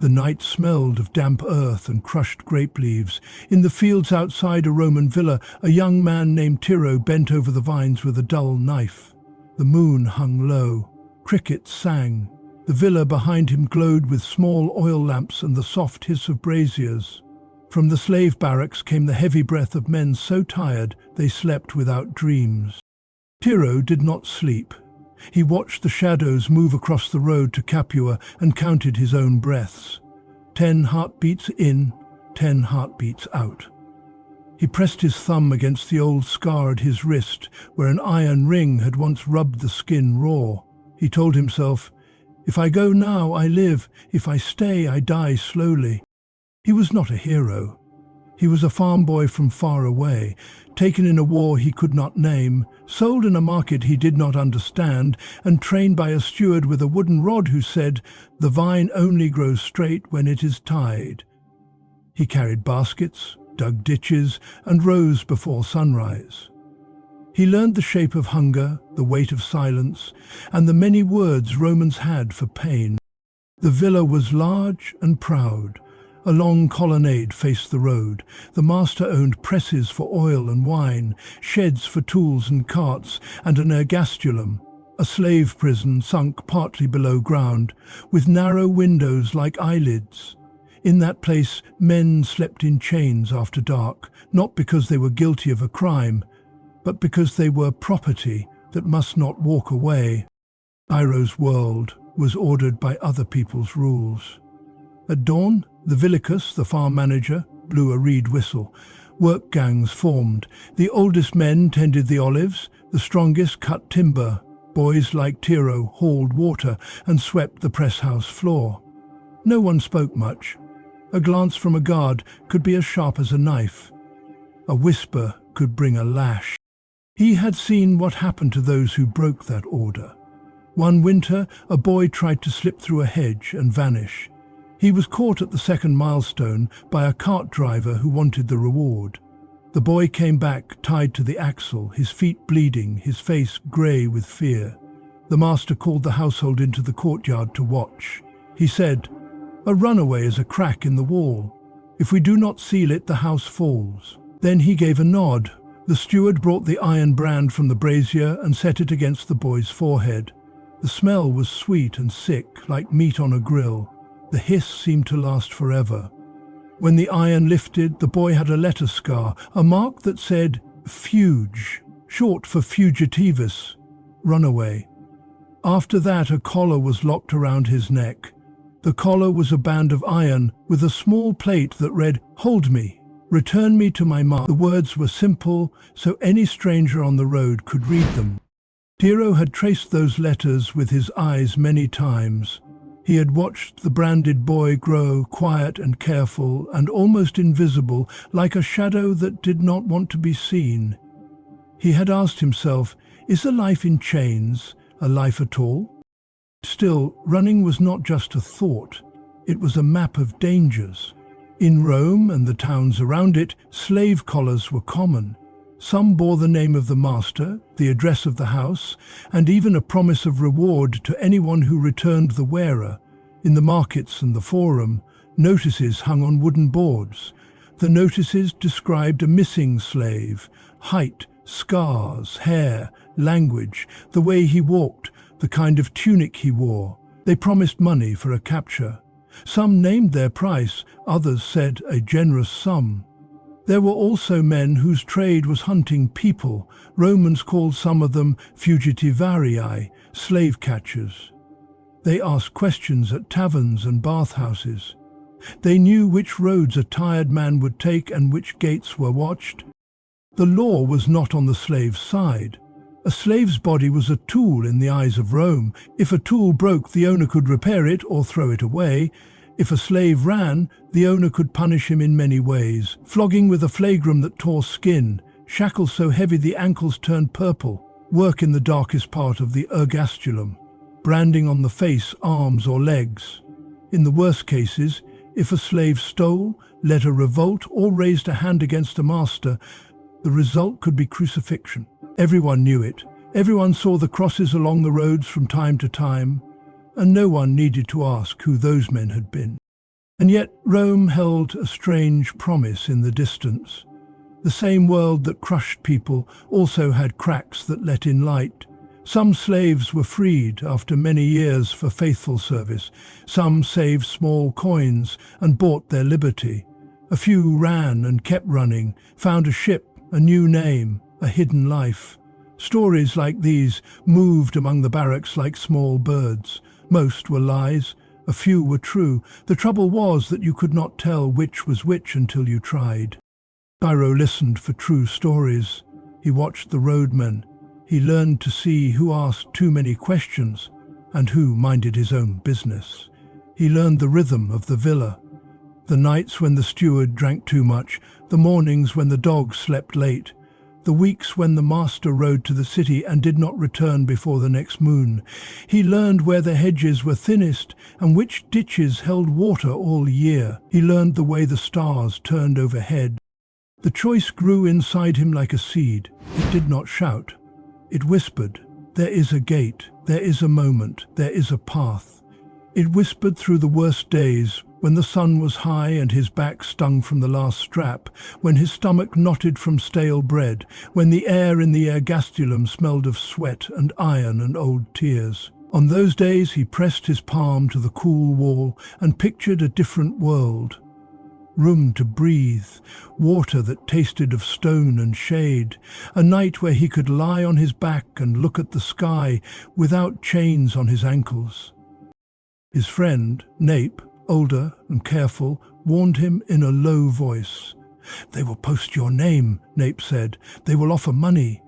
The night smelled of damp earth and crushed grape leaves. In the fields outside a Roman villa, a young man named Tiro bent over the vines with a dull knife. The moon hung low. Crickets sang. The villa behind him glowed with small oil lamps and the soft hiss of braziers. From the slave barracks came the heavy breath of men so tired they slept without dreams. Tiro did not sleep. He watched the shadows move across the road to Capua and counted his own breaths. 10 heartbeats in, 10 heartbeats out. He pressed his thumb against the old scar at his wrist, where an iron ring had once rubbed the skin raw. He told himself, "If I go now, I live. If I stay, I die slowly." He was not a hero. He was a farm boy from far away, taken in a war he could not name, sold in a market he did not understand, and trained by a steward with a wooden rod who said, "The vine only grows straight when it is tied." He carried baskets, dug ditches, and rose before sunrise. He learned the shape of hunger, the weight of silence, and the many words Romans had for pain. The villa was large and proud. A long colonnade faced the road. The master owned presses for oil and wine, sheds for tools and carts, and an ergastulum, a slave prison sunk partly below ground, with narrow windows like eyelids. In that place, men slept in chains after dark, not because they were guilty of a crime, but because they were property that must not walk away. Iro's world was ordered by other people's rules. At dawn, the villicus, the farm manager, blew a reed whistle. Work gangs formed. The oldest men tended the olives, the strongest cut timber. Boys like Tiro hauled water and swept the press house floor. No one spoke much. A glance from a guard could be as sharp as a knife. A whisper could bring a lash. He had seen what happened to those who broke that order. One winter, a boy tried to slip through a hedge and vanish. He was caught at the second milestone by a cart driver who wanted the reward. The boy came back tied to the axle, his feet bleeding, his face grey with fear. The master called the household into the courtyard to watch. He said, "A runaway is a crack in the wall. If we do not seal it, the house falls." Then he gave a nod. The steward brought the iron brand from the brazier and set it against the boy's forehead. The smell was sweet and sick, like meat on a grill. The hiss seemed to last forever. When the iron lifted, the boy had a letter scar, a mark that said "Fuge," short for fugitivus, runaway. After that, a collar was locked around his neck. The collar was a band of iron with a small plate that read, "Hold me, return me to my master." The words were simple, so any stranger on the road could read them. Tiro had traced those letters with his eyes many times. He had watched the branded boy grow, quiet and careful and almost invisible, like a shadow that did not want to be seen. He had asked himself, is a life in chains a life at all? Still, running was not just a thought. It was a map of dangers. In Rome and the towns around it, slave collars were common. Some bore the name of the master, the address of the house, and even a promise of reward to anyone who returned the wearer. In the markets and the forum, notices hung on wooden boards. The notices described a missing slave: height, scars, hair, language, the way he walked, the kind of tunic he wore. They promised money for a capture. Some named their price, others said a generous sum. There were also men whose trade was hunting people. Romans called some of them fugitivarii, slave catchers. They asked questions at taverns and bathhouses. They knew which roads a tired man would take and which gates were watched. The law was not on the slave's side. A slave's body was a tool in the eyes of Rome. If a tool broke, the owner could repair it or throw it away. If a slave ran, the owner could punish him in many ways. Flogging with a flagrum that tore skin, shackles so heavy the ankles turned purple, work in the darkest part of the ergastulum, branding on the face, arms or legs. In the worst cases, if a slave stole, led a revolt or raised a hand against a master, the result could be crucifixion. Everyone knew it. Everyone saw the crosses along the roads from time to time, and no one needed to ask who those men had been. And yet Rome held a strange promise in the distance. The same world that crushed people also had cracks that let in light. Some slaves were freed after many years for faithful service. Some saved small coins and bought their liberty. A few ran and kept running, found a ship, a new name, a hidden life. Stories like these moved among the barracks like small birds. Most were lies, a few were true. The trouble was that you could not tell which was which until you tried. Cairo listened for true stories. He watched the roadmen. He learned to see who asked too many questions and who minded his own business. He learned the rhythm of the villa. The nights when the steward drank too much, the mornings when the dog slept late, the weeks when the master rode to the city and did not return before the next moon. He learned where the hedges were thinnest and which ditches held water all year. He learned the way the stars turned overhead. The choice grew inside him like a seed. It did not shout. It whispered, "There is a gate, there is a moment, there is a path." It whispered through the worst days, when the sun was high and his back stung from the last strap, when his stomach knotted from stale bread, when the air in the ergastulum smelled of sweat and iron and old tears. On those days he pressed his palm to the cool wall and pictured a different world. Room to breathe, water that tasted of stone and shade, a night where he could lie on his back and look at the sky without chains on his ankles. His friend, Nape, older and careful, warned him in a low voice. "They will post your name," Nape said. "They will offer money.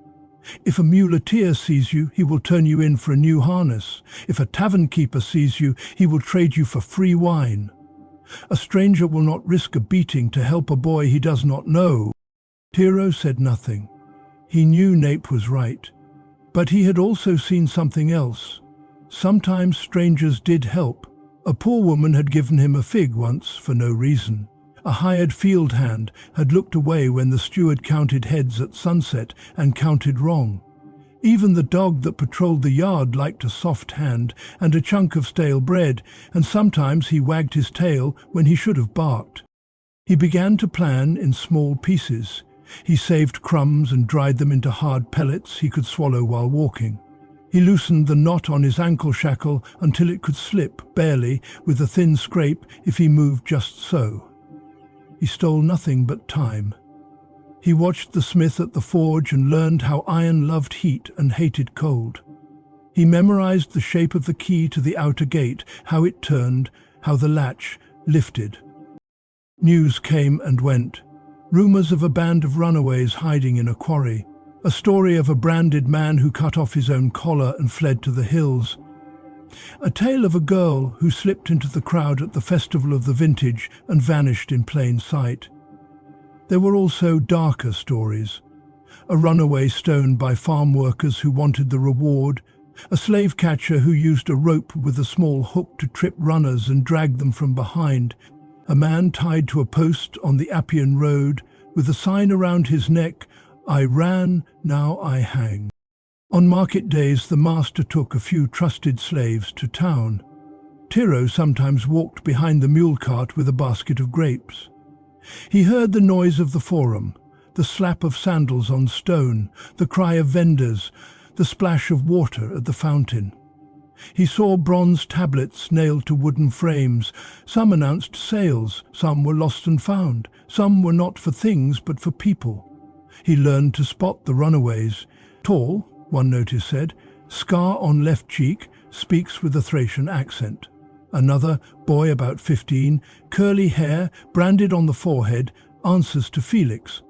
If a muleteer sees you, he will turn you in for a new harness. If a tavern keeper sees you, he will trade you for free wine. A stranger will not risk a beating to help a boy he does not know." Tiro said nothing. He knew Nape was right. But he had also seen something else. Sometimes strangers did help. A poor woman had given him a fig once for no reason. A hired field hand had looked away when the steward counted heads at sunset and counted wrong. Even the dog that patrolled the yard liked a soft hand and a chunk of stale bread, and sometimes he wagged his tail when he should have barked. He began to plan in small pieces. He saved crumbs and dried them into hard pellets he could swallow while walking. He loosened the knot on his ankle shackle until it could slip, barely, with a thin scrape if he moved just so. He stole nothing but time. He watched the smith at the forge and learned how iron loved heat and hated cold. He memorized the shape of the key to the outer gate, how it turned, how the latch lifted. News came and went. Rumors of a band of runaways hiding in a quarry. A story of a branded man who cut off his own collar and fled to the hills. A tale of a girl who slipped into the crowd at the festival of the vintage and vanished in plain sight. There were also darker stories. A runaway stoned by farm workers who wanted the reward, a slave catcher who used a rope with a small hook to trip runners and drag them from behind, a man tied to a post on the Appian Road with a sign around his neck, "I ran, now I hang." On market days the master took a few trusted slaves to town. Tiro sometimes walked behind the mule cart with a basket of grapes. He heard the noise of the forum, the slap of sandals on stone, the cry of vendors, the splash of water at the fountain. He saw bronze tablets nailed to wooden frames. Some announced sales, some were lost and found, some were not for things but for people. He learned to spot the runaways. Tall, one notice said, scar on left cheek, speaks with a Thracian accent. Another, boy about 15, curly hair, branded on the forehead, answers to Felix.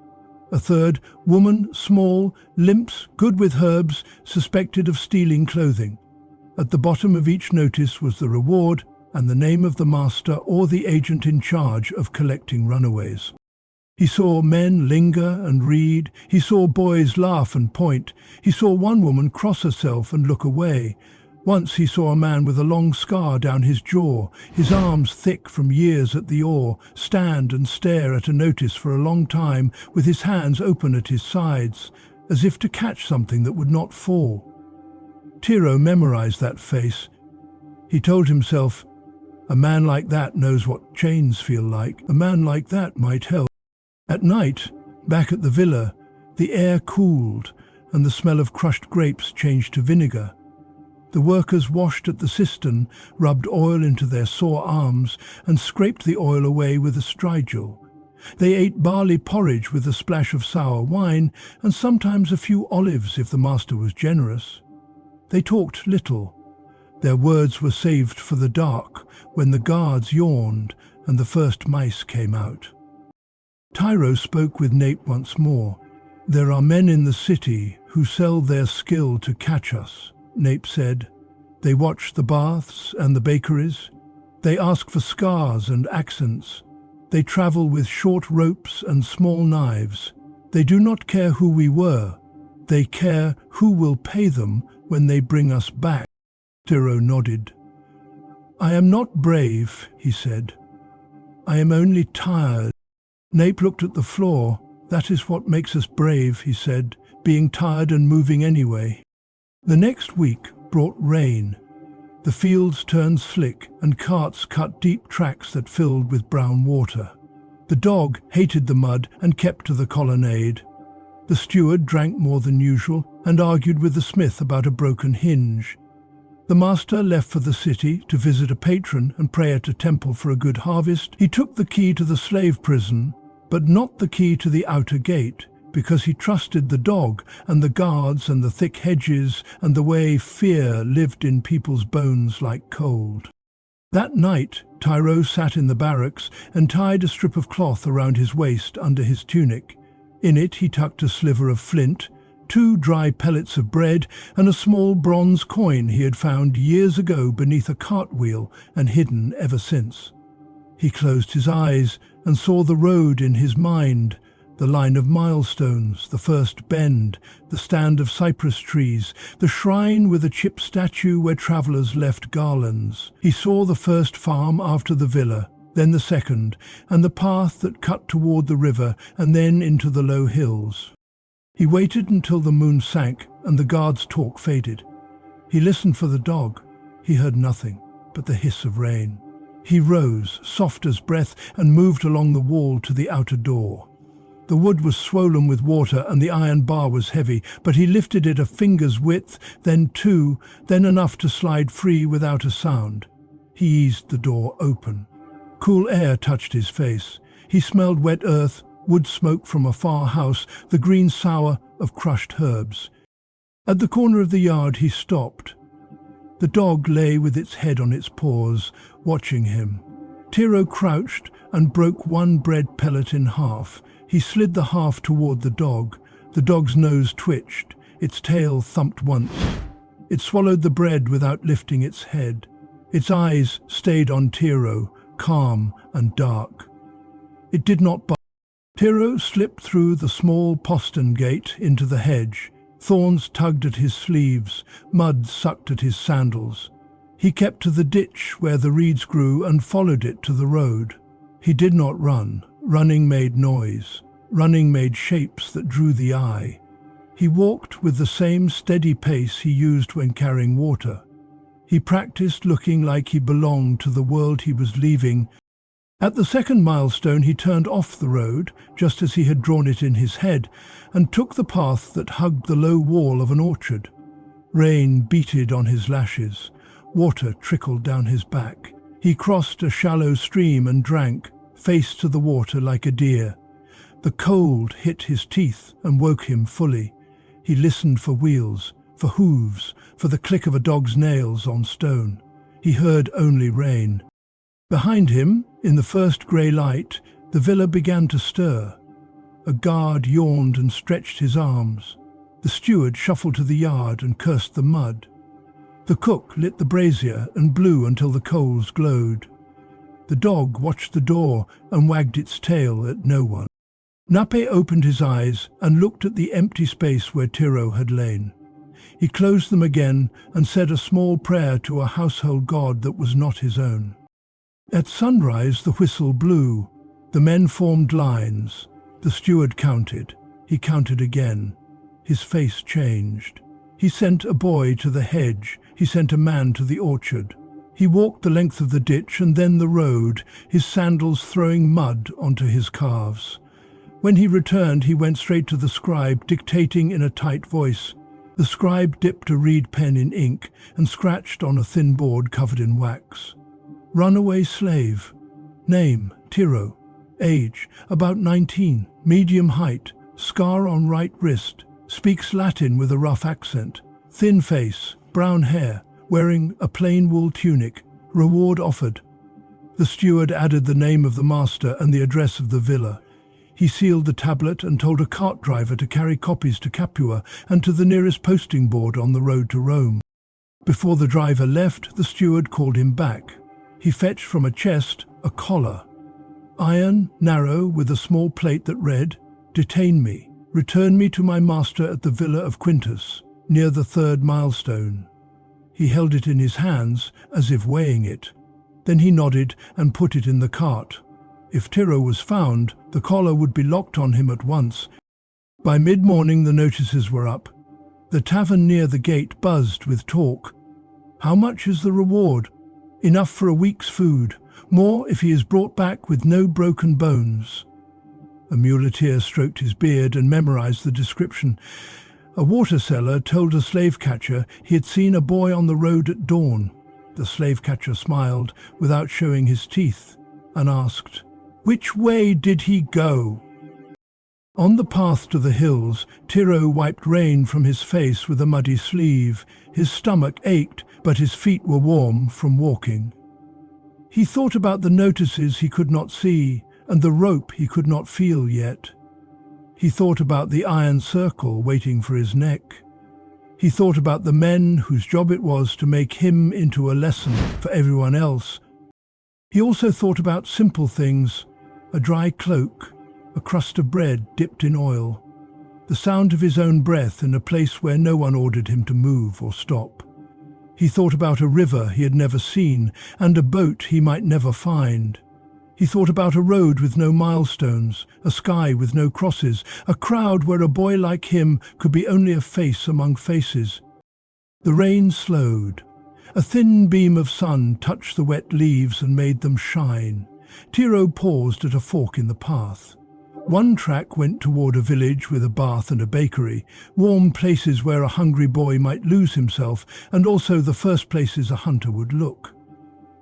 A third, woman, small, limps, good with herbs, suspected of stealing clothing. At the bottom of each notice was the reward and the name of the master or the agent in charge of collecting runaways. He saw men linger and read. He saw boys laugh and point. He saw one woman cross herself and look away. Once he saw a man with a long scar down his jaw, his arms thick from years at the oar, stand and stare at a notice for a long time with his hands open at his sides, as if to catch something that would not fall. Tiro memorized that face. He told himself, A man like that knows what chains feel like. A man like that might help. At night, back at the villa, the air cooled and the smell of crushed grapes changed to vinegar. The workers washed at the cistern, rubbed oil into their sore arms and scraped the oil away with a strigil. They ate barley porridge with a splash of sour wine and sometimes a few olives if the master was generous. They talked little. Their words were saved for the dark, when the guards yawned and the first mice came out. Tyro spoke with Nape once more. "There are men in the city who sell their skill to catch us," Nape said. "They watch the baths and the bakeries. They ask for scars and accents. They travel with short ropes and small knives. They do not care who we were. They care who will pay them when they bring us back." Tyro nodded. "I am not brave," he said. "I am only tired." Nape looked at the floor. "That is what makes us brave," he said, "being tired and moving anyway." The next week brought rain. The fields turned slick and carts cut deep tracks that filled with brown water. The dog hated the mud and kept to the colonnade. The steward drank more than usual and argued with the smith about a broken hinge. The master left for the city to visit a patron and pray at a temple for a good harvest. He took the key to the slave prison, but not the key to the outer gate, because he trusted the dog and the guards and the thick hedges and the way fear lived in people's bones like cold. That night, Tyro sat in the barracks and tied a strip of cloth around his waist under his tunic. In it he tucked a sliver of flint, 2 dry pellets of bread, and a small bronze coin he had found years ago beneath a cartwheel and hidden ever since. He closed his eyes and saw the road in his mind, the line of milestones, the first bend, the stand of cypress trees, the shrine with a chipped statue where travellers left garlands. He saw the first farm after the villa, then the second, and the path that cut toward the river and then into the low hills. He waited until the moon sank and the guard's talk faded. He listened for the dog. He heard nothing but the hiss of rain. He rose, soft as breath, and moved along the wall to the outer door. The wood was swollen with water and the iron bar was heavy, but he lifted it a finger's width, then 2, then enough to slide free without a sound. He eased the door open. Cool air touched his face. He smelled wet earth, wood smoke from a far house, the green sour of crushed herbs. At the corner of the yard he stopped. The dog lay with its head on its paws, watching him. Tyro crouched and broke 1 bread pellet in half. He slid the half toward the dog. The dog's nose twitched. Its tail thumped once. It swallowed the bread without lifting its head. Its eyes stayed on Tyro, calm and dark. It did not bite. Tyro slipped through the small postern gate into the hedge. Thorns tugged at his sleeves, mud sucked at his sandals. He kept to the ditch where the reeds grew and followed it to the road. He did not run. Running made noise. Running made shapes that drew the eye. He walked with the same steady pace he used when carrying water. He practiced looking like he belonged to the world he was leaving. At the second milestone he turned off the road, just as he had drawn it in his head, and took the path that hugged the low wall of an orchard. Rain beated on his lashes. Water trickled down his back. He crossed a shallow stream and drank, face to the water like a deer. The cold hit his teeth and woke him fully. He listened for wheels, for hooves, for the click of a dog's nails on stone. He heard only rain. Behind him, in the first grey light, the villa began to stir. A guard yawned and stretched his arms. The steward shuffled to the yard and cursed the mud. The cook lit the brazier and blew until the coals glowed. The dog watched the door and wagged its tail at no one. Nape opened his eyes and looked at the empty space where Tyro had lain. He closed them again and said a small prayer to a household god that was not his own. At sunrise the whistle blew. The men formed lines. The steward counted. He counted again. His face changed. He sent a boy to the hedge. He sent a man to the orchard. He walked the length of the ditch and then the road, his sandals throwing mud onto his calves. When he returned, he went straight to the scribe, dictating in a tight voice. The scribe dipped a reed pen in ink and scratched on a thin board covered in wax. Runaway slave. Name, Tiro. Age, about 19. Medium height. Scar on right wrist. Speaks Latin with a rough accent. Thin face. Brown hair. Wearing a plain wool tunic. Reward offered. The steward added the name of the master and the address of the villa. He sealed the tablet and told a cart driver to carry copies to Capua and to the nearest posting board on the road to Rome. Before the driver left, the steward called him back. He fetched from a chest a collar. Iron, narrow, with a small plate that read, "Detain me. Return me to my master at the villa of Quintus, near the 3rd milestone." He held it in his hands, as if weighing it. Then he nodded and put it in the cart. If Tiro was found, the collar would be locked on him at once. By mid-morning the notices were up. The tavern near the gate buzzed with talk. How much is the reward? Enough for a week's food. More if he is brought back with no broken bones. A muleteer stroked his beard and memorized the description. A water seller told a slave catcher he had seen a boy on the road at dawn. The slave catcher smiled without showing his teeth and asked, "Which way did he go?" On the path to the hills, Tiro wiped rain from his face with a muddy sleeve. His stomach ached, but his feet were warm from walking. He thought about the notices he could not see and the rope he could not feel yet. He thought about the iron circle waiting for his neck. He thought about the men whose job it was to make him into a lesson for everyone else. He also thought about simple things, a dry cloak, a crust of bread dipped in oil, the sound of his own breath in a place where no one ordered him to move or stop. He thought about a river he had never seen and a boat he might never find. He thought about a road with no milestones, a sky with no crosses, a crowd where a boy like him could be only a face among faces. The rain slowed. A thin beam of sun touched the wet leaves and made them shine. Tiro paused at a fork in the path. One track went toward a village with a bath and a bakery, warm places where a hungry boy might lose himself, and also the first places a hunter would look.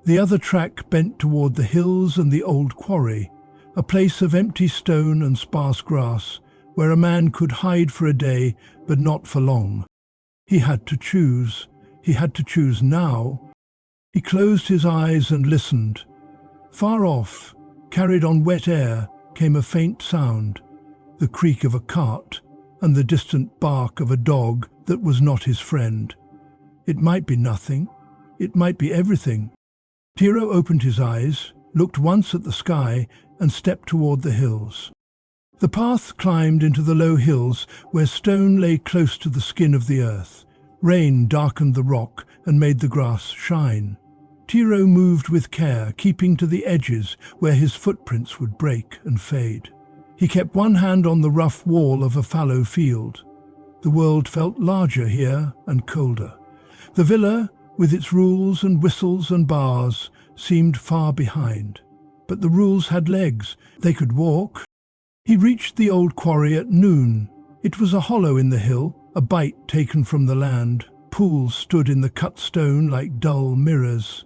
The other track bent toward the hills and the old quarry, a place of empty stone and sparse grass, where a man could hide for a day, but not for long. He had to choose. He had to choose now. He closed his eyes and listened. Far off, carried on wet air, came a faint sound, the creak of a cart and the distant bark of a dog that was not his friend. It might be nothing. It might be everything. Tiro opened his eyes, looked once at the sky, and stepped toward the hills. The path climbed into the low hills where stone lay close to the skin of the earth. Rain darkened the rock and made the grass shine. Tiro moved with care, keeping to the edges where his footprints would break and fade. He kept one hand on the rough wall of a fallow field. The world felt larger here and colder. The villa, with its rules and whistles and bars, seemed far behind. But the rules had legs. They could walk. He reached the old quarry at noon. It was a hollow in the hill, a bite taken from the land. Pools stood in the cut stone like dull mirrors.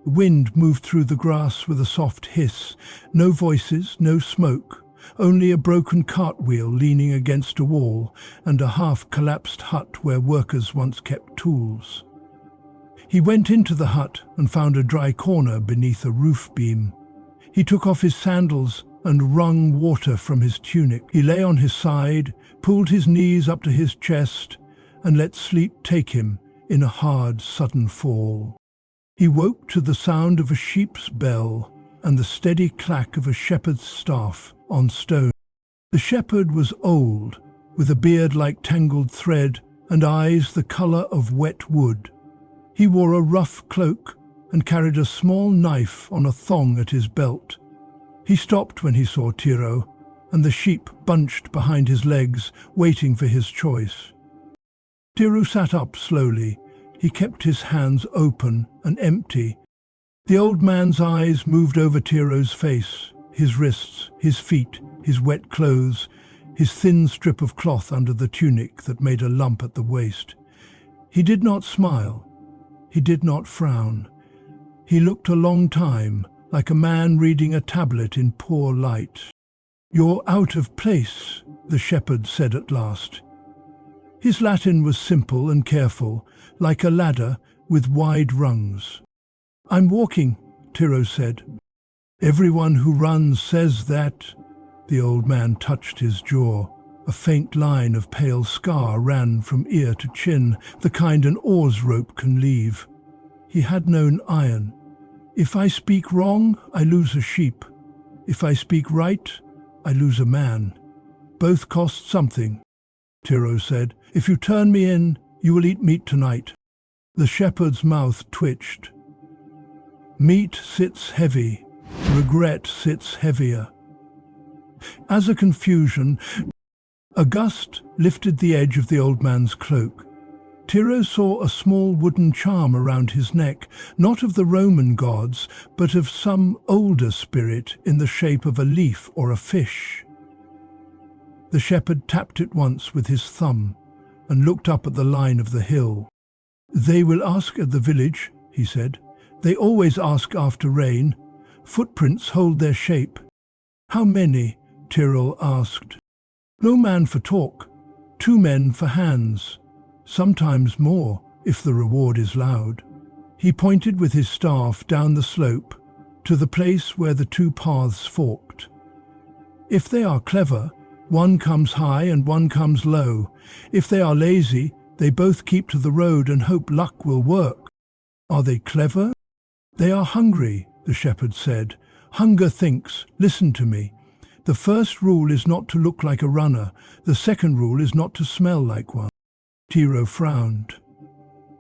The wind moved through the grass with a soft hiss. No voices, no smoke. Only a broken cartwheel leaning against a wall and a half-collapsed hut where workers once kept tools. He went into the hut and found a dry corner beneath a roof beam. He took off his sandals and wrung water from his tunic. He lay on his side, pulled his knees up to his chest, and let sleep take him in a hard, sudden fall. He woke to the sound of a sheep's bell and the steady clack of a shepherd's staff on stone. The shepherd was old, with a beard like tangled thread and eyes the colour of wet wood. He wore a rough cloak and carried a small knife on a thong at his belt. He stopped when he saw Tiro, and the sheep bunched behind his legs, waiting for his choice. Tiro sat up slowly. He kept his hands open and empty, The old man's eyes moved over Tiro's face, his wrists, his feet, his wet clothes, his thin strip of cloth under the tunic that made a lump at the waist. He did not smile. He did not frown. He looked a long time, like a man reading a tablet in poor light. "You're out of place," the shepherd said at last. His Latin was simple and careful, like a ladder with wide rungs. "I'm walking," Tiro said. "Everyone who runs says that." The old man touched his jaw. A faint line of pale scar ran from ear to chin, the kind an oar's rope can leave. He had known iron. "If I speak wrong, I lose a sheep. If I speak right, I lose a man. Both cost something," Tiro said. "If you turn me in, you will eat meat tonight." The shepherd's mouth twitched. Meat sits heavy. Regret sits heavier. As a confusion, a gust lifted the edge of the old man's cloak. Tiro saw a small wooden charm around his neck, not of the Roman gods, but of some older spirit in the shape of a leaf or a fish. The shepherd tapped it once with his thumb and looked up at the line of the hill. "They will ask at the village," he said. "They always ask after rain. Footprints hold their shape." "How many?" Tyrrell asked. "No man for talk. 2 men for hands. Sometimes more, if the reward is loud." He pointed with his staff down the slope to the place where the 2 paths forked. "If they are clever, one comes high and one comes low. If they are lazy, they both keep to the road and hope luck will work." "Are they clever?" "They are hungry," the shepherd said. "Hunger thinks, listen to me. The first rule is not to look like a runner. The second rule is not to smell like one." Tiro frowned.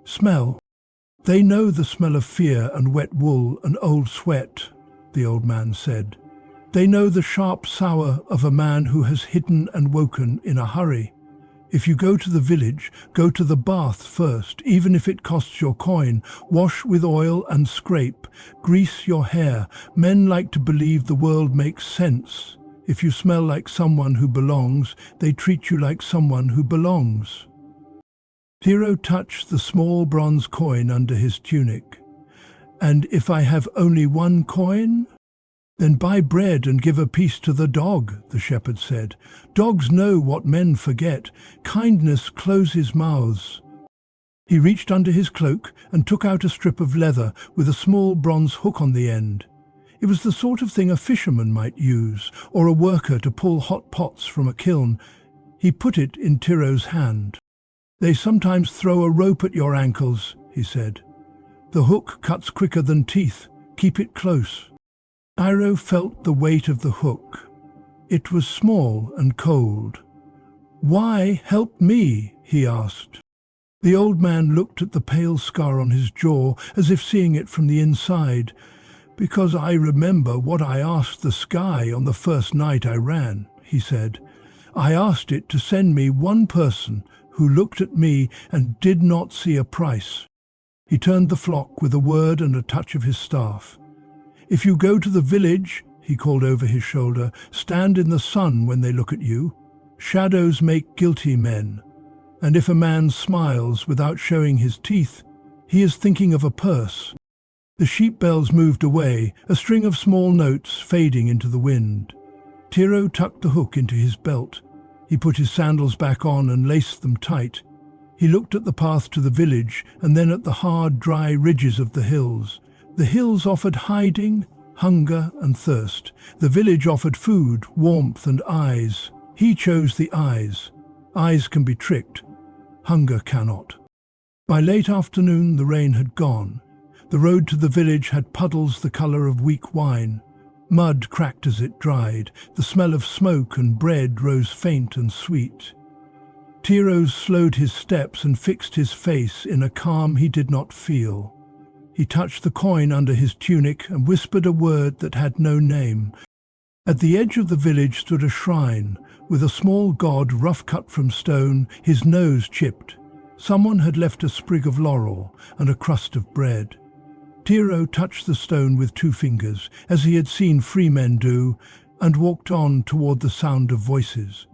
"Smell? They know the smell of fear and wet wool and old sweat," the old man said. "They know the sharp sour of a man who has hidden and woken in a hurry. If you go to the village, go to the bath first, even if it costs your coin. Wash with oil and scrape. Grease your hair. Men like to believe the world makes sense. If you smell like someone who belongs, they treat you like someone who belongs." Tiro touched the small bronze coin under his tunic. "And if I have only 1 coin?" "Then buy bread and give a piece to the dog," the shepherd said. "Dogs know what men forget. Kindness closes mouths." He reached under his cloak and took out a strip of leather with a small bronze hook on the end. It was the sort of thing a fisherman might use, or a worker to pull hot pots from a kiln. He put it in Tiro's hand. "They sometimes throw a rope at your ankles," he said. "The hook cuts quicker than teeth. Keep it close." Tiro felt the weight of the hook. It was small and cold. "Why help me?" he asked. The old man looked at the pale scar on his jaw as if seeing it from the inside. "Because I remember what I asked the sky on the first night I ran," he said. "I asked it to send me 1 person who looked at me and did not see a price." He turned the flock with a word and a touch of his staff. "If you go to the village," he called over his shoulder, "stand in the sun when they look at you. Shadows make guilty men. And if a man smiles without showing his teeth, he is thinking of a purse." The sheep bells moved away, a string of small notes fading into the wind. Tiro tucked the hook into his belt. He put his sandals back on and laced them tight. He looked at the path to the village and then at the hard, dry ridges of the hills. The hills offered hiding, hunger and thirst. The village offered food, warmth and eyes. He chose the eyes. Eyes can be tricked. Hunger cannot. By late afternoon the rain had gone. The road to the village had puddles the colour of weak wine. Mud cracked as it dried. The smell of smoke and bread rose faint and sweet. Tiro slowed his steps and fixed his face in a calm he did not feel. He touched the coin under his tunic and whispered a word that had no name. At the edge of the village stood a shrine, with a small god rough-cut from stone, his nose chipped. Someone had left a sprig of laurel and a crust of bread. Tiro touched the stone with 2 fingers, as he had seen free men do, and walked on toward the sound of voices.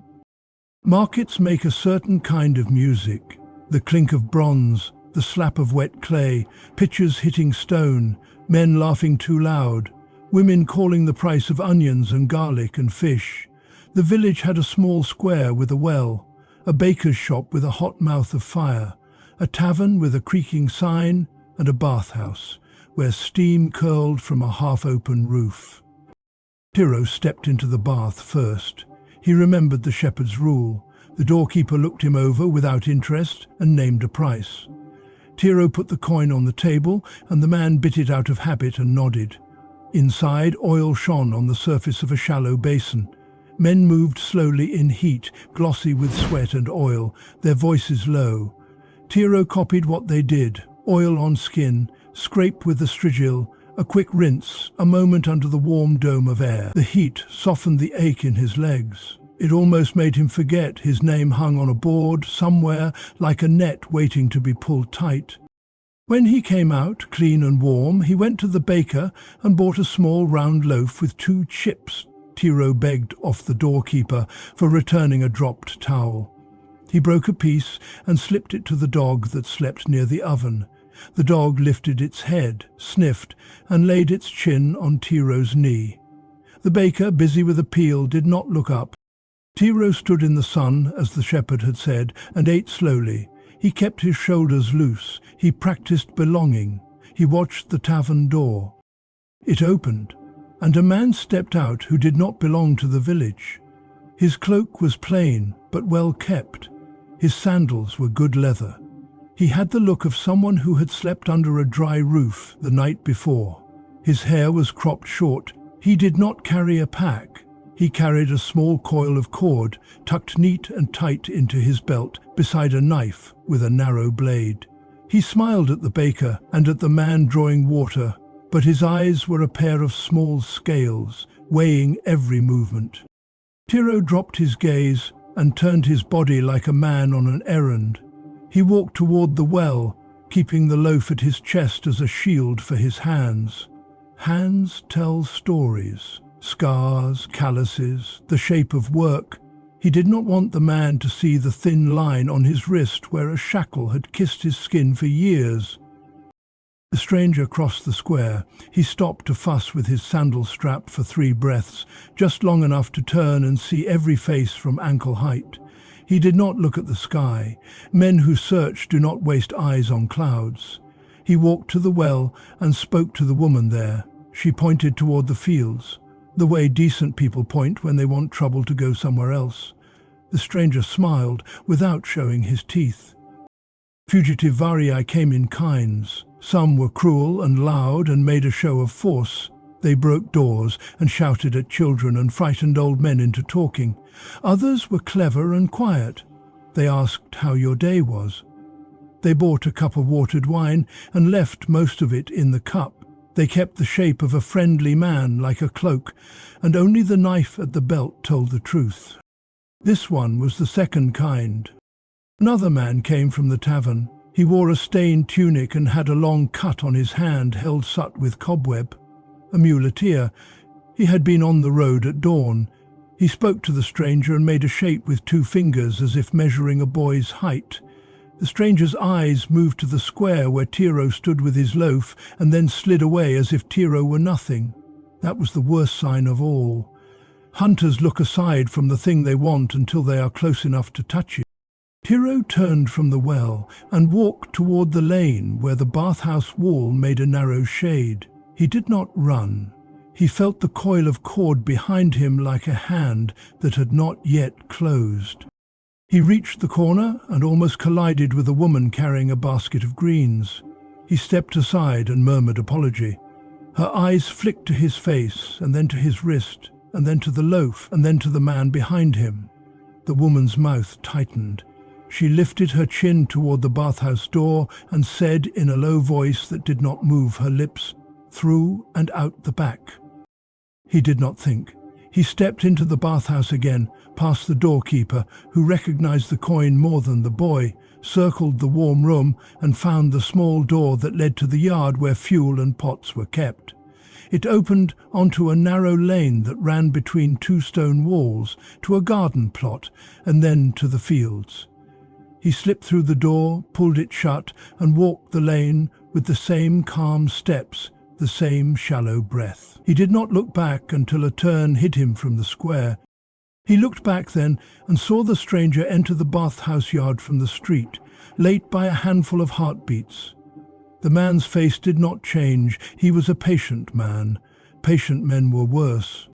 Markets make a certain kind of music, the clink of bronze, the slap of wet clay, pitchers hitting stone, men laughing too loud, women calling the price of onions and garlic and fish. The village had a small square with a well, a baker's shop with a hot mouth of fire, a tavern with a creaking sign, and a bathhouse, where steam curled from a half-open roof. Tiro stepped into the bath first. He remembered the shepherd's rule. The doorkeeper looked him over without interest and named a price. Tiro put the coin on the table, and the man bit it out of habit and nodded. Inside, oil shone on the surface of a shallow basin. Men moved slowly in heat, glossy with sweat and oil, their voices low. Tiro copied what they did: oil on skin, scrape with the strigil, a quick rinse, a moment under the warm dome of air. The heat softened the ache in his legs. It almost made him forget his name hung on a board somewhere, like a net waiting to be pulled tight. When he came out, clean and warm, he went to the baker and bought a small round loaf with 2 chips. Tiro begged off the doorkeeper for returning a dropped towel. He broke a piece and slipped it to the dog that slept near the oven. The dog lifted its head, sniffed, and laid its chin on Tiro's knee. The baker, busy with a peel, did not look up. Tiro stood in the sun, as the shepherd had said, and ate slowly. He kept his shoulders loose. He practiced belonging. He watched the tavern door. It opened, and a man stepped out who did not belong to the village. His cloak was plain, but well kept. His sandals were good leather. He had the look of someone who had slept under a dry roof the night before. His hair was cropped short. He did not carry a pack. He carried a small coil of cord, tucked neat and tight into his belt, beside a knife with a narrow blade. He smiled at the baker and at the man drawing water, but his eyes were a pair of small scales, weighing every movement. Tiro dropped his gaze and turned his body like a man on an errand. He walked toward the well, keeping the loaf at his chest as a shield for his hands. Hands tell stories. Scars, calluses, the shape of work. He did not want the man to see the thin line on his wrist where a shackle had kissed his skin for years. The stranger crossed the square. He stopped to fuss with his sandal strap for 3 breaths, just long enough to turn and see every face from ankle height. He did not look at the sky. Men who search do not waste eyes on clouds. He walked to the well and spoke to the woman there. She pointed toward the fields, the way decent people point when they want trouble to go somewhere else. The stranger smiled without showing his teeth. Fugitive varii came in kinds. Some were cruel and loud and made a show of force. They broke doors and shouted at children and frightened old men into talking. Others were clever and quiet. They asked how your day was. They bought a cup of watered wine and left most of it in the cup. They kept the shape of a friendly man like a cloak, and only the knife at the belt told the truth. This one was the second kind. Another man came from the tavern. He wore a stained tunic and had a long cut on his hand held shut with cobweb. A muleteer. He had been on the road at dawn. He spoke to the stranger and made a shape with 2 fingers as if measuring a boy's height. The stranger's eyes moved to the square where Tiro stood with his loaf and then slid away as if Tiro were nothing. That was the worst sign of all. Hunters look aside from the thing they want until they are close enough to touch it. Tiro turned from the well and walked toward the lane where the bathhouse wall made a narrow shade. He did not run. He felt the coil of cord behind him like a hand that had not yet closed. He reached the corner and almost collided with a woman carrying a basket of greens. He stepped aside and murmured apology. Her eyes flicked to his face, and then to his wrist, and then to the loaf, and then to the man behind him. The woman's mouth tightened. She lifted her chin toward the bathhouse door and said in a low voice that did not move her lips, "Through and out the back." He did not think. He stepped into the bathhouse again, past the doorkeeper, who recognized the coin more than the boy. circled the warm room, and found the small door that led to the yard where fuel and pots were kept. It opened onto a narrow lane that ran between two stone walls to a garden plot and then to the fields. He slipped through the door, pulled it shut, and walked the lane with the same calm steps, the same shallow breath. He did not look back until a turn hid him from the square. He looked back then and saw the stranger enter the bathhouse yard from the street, late by a handful of heartbeats. The man's face did not change. He was a patient man. Patient men were worse.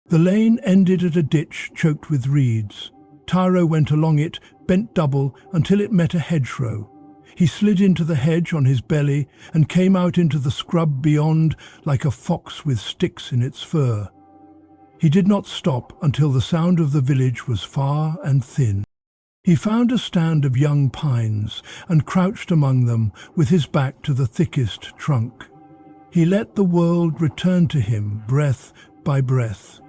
The lane ended at a ditch choked with reeds. Tyro went along it, bent double, until it met a hedgerow. He slid into the hedge on his belly and came out into the scrub beyond like a fox with sticks in its fur. He did not stop until the sound of the village was far and thin. He found a stand of young pines and crouched among them with his back to the thickest trunk. He let the world return to him, breath by breath.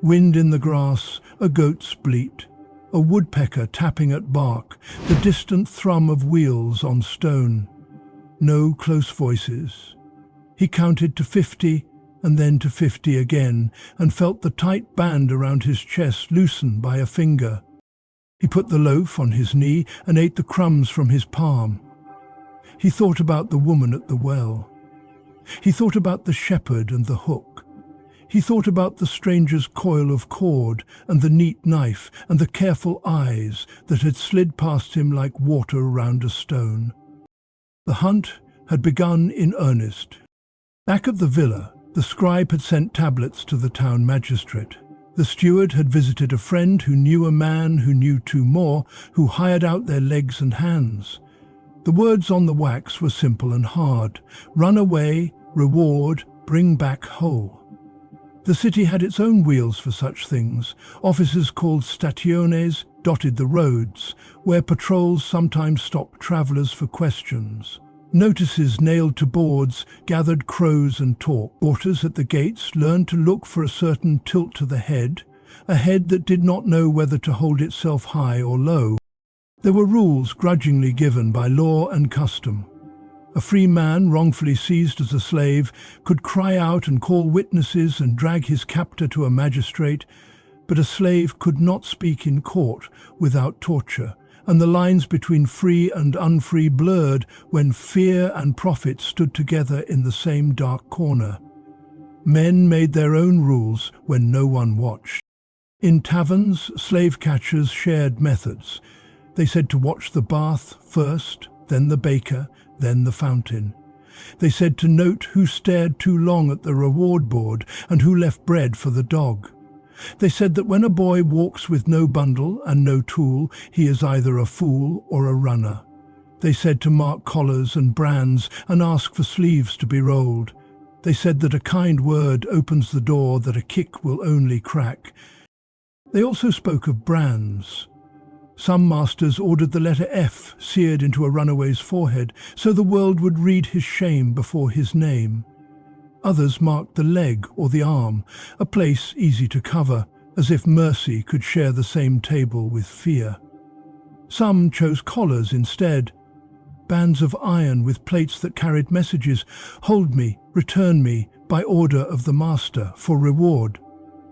Wind in the grass, a goat's bleat, a woodpecker tapping at bark, the distant thrum of wheels on stone. No close voices. He counted to 50 and then to 50 again, and felt the tight band around his chest loosen by a finger. He put the loaf on his knee and ate the crumbs from his palm. He thought about the woman at the well. He thought about the shepherd and the hook. He thought about the stranger's coil of cord and the neat knife and the careful eyes that had slid past him like water around a stone. The hunt had begun in earnest. Back at the villa, the scribe had sent tablets to the town magistrate. The steward had visited a friend who knew a man who knew two more, who hired out their legs and hands. The words on the wax were simple and hard. Runaway, reward, bring back whole. The city had its own wheels for such things. Offices called stationes dotted the roads, where patrols sometimes stopped travelers for questions. Notices nailed to boards gathered crows and talk. Porters at the gates learned to look for a certain tilt to the head, a head that did not know whether to hold itself high or low. There were rules grudgingly given by law and custom. A free man, wrongfully seized as a slave, could cry out and call witnesses and drag his captor to a magistrate, but a slave could not speak in court without torture, and the lines between free and unfree blurred when fear and profit stood together in the same dark corner. Men made their own rules when no one watched. In taverns, slave catchers shared methods. They said to watch the bath first, then the baker, then the fountain. They said to note who stared too long at the reward board and who left bread for the dog. They said that when a boy walks with no bundle and no tool, he is either a fool or a runner. They said to mark collars and brands and ask for sleeves to be rolled. They said that a kind word opens the door that a kick will only crack. They also spoke of brands. Some masters ordered the letter F seared into a runaway's forehead so the world would read his shame before his name. Others marked the leg or the arm, a place easy to cover, as if mercy could share the same table with fear. Some chose collars instead, bands of iron with plates that carried messages, hold me, return me, by order of the master, for reward.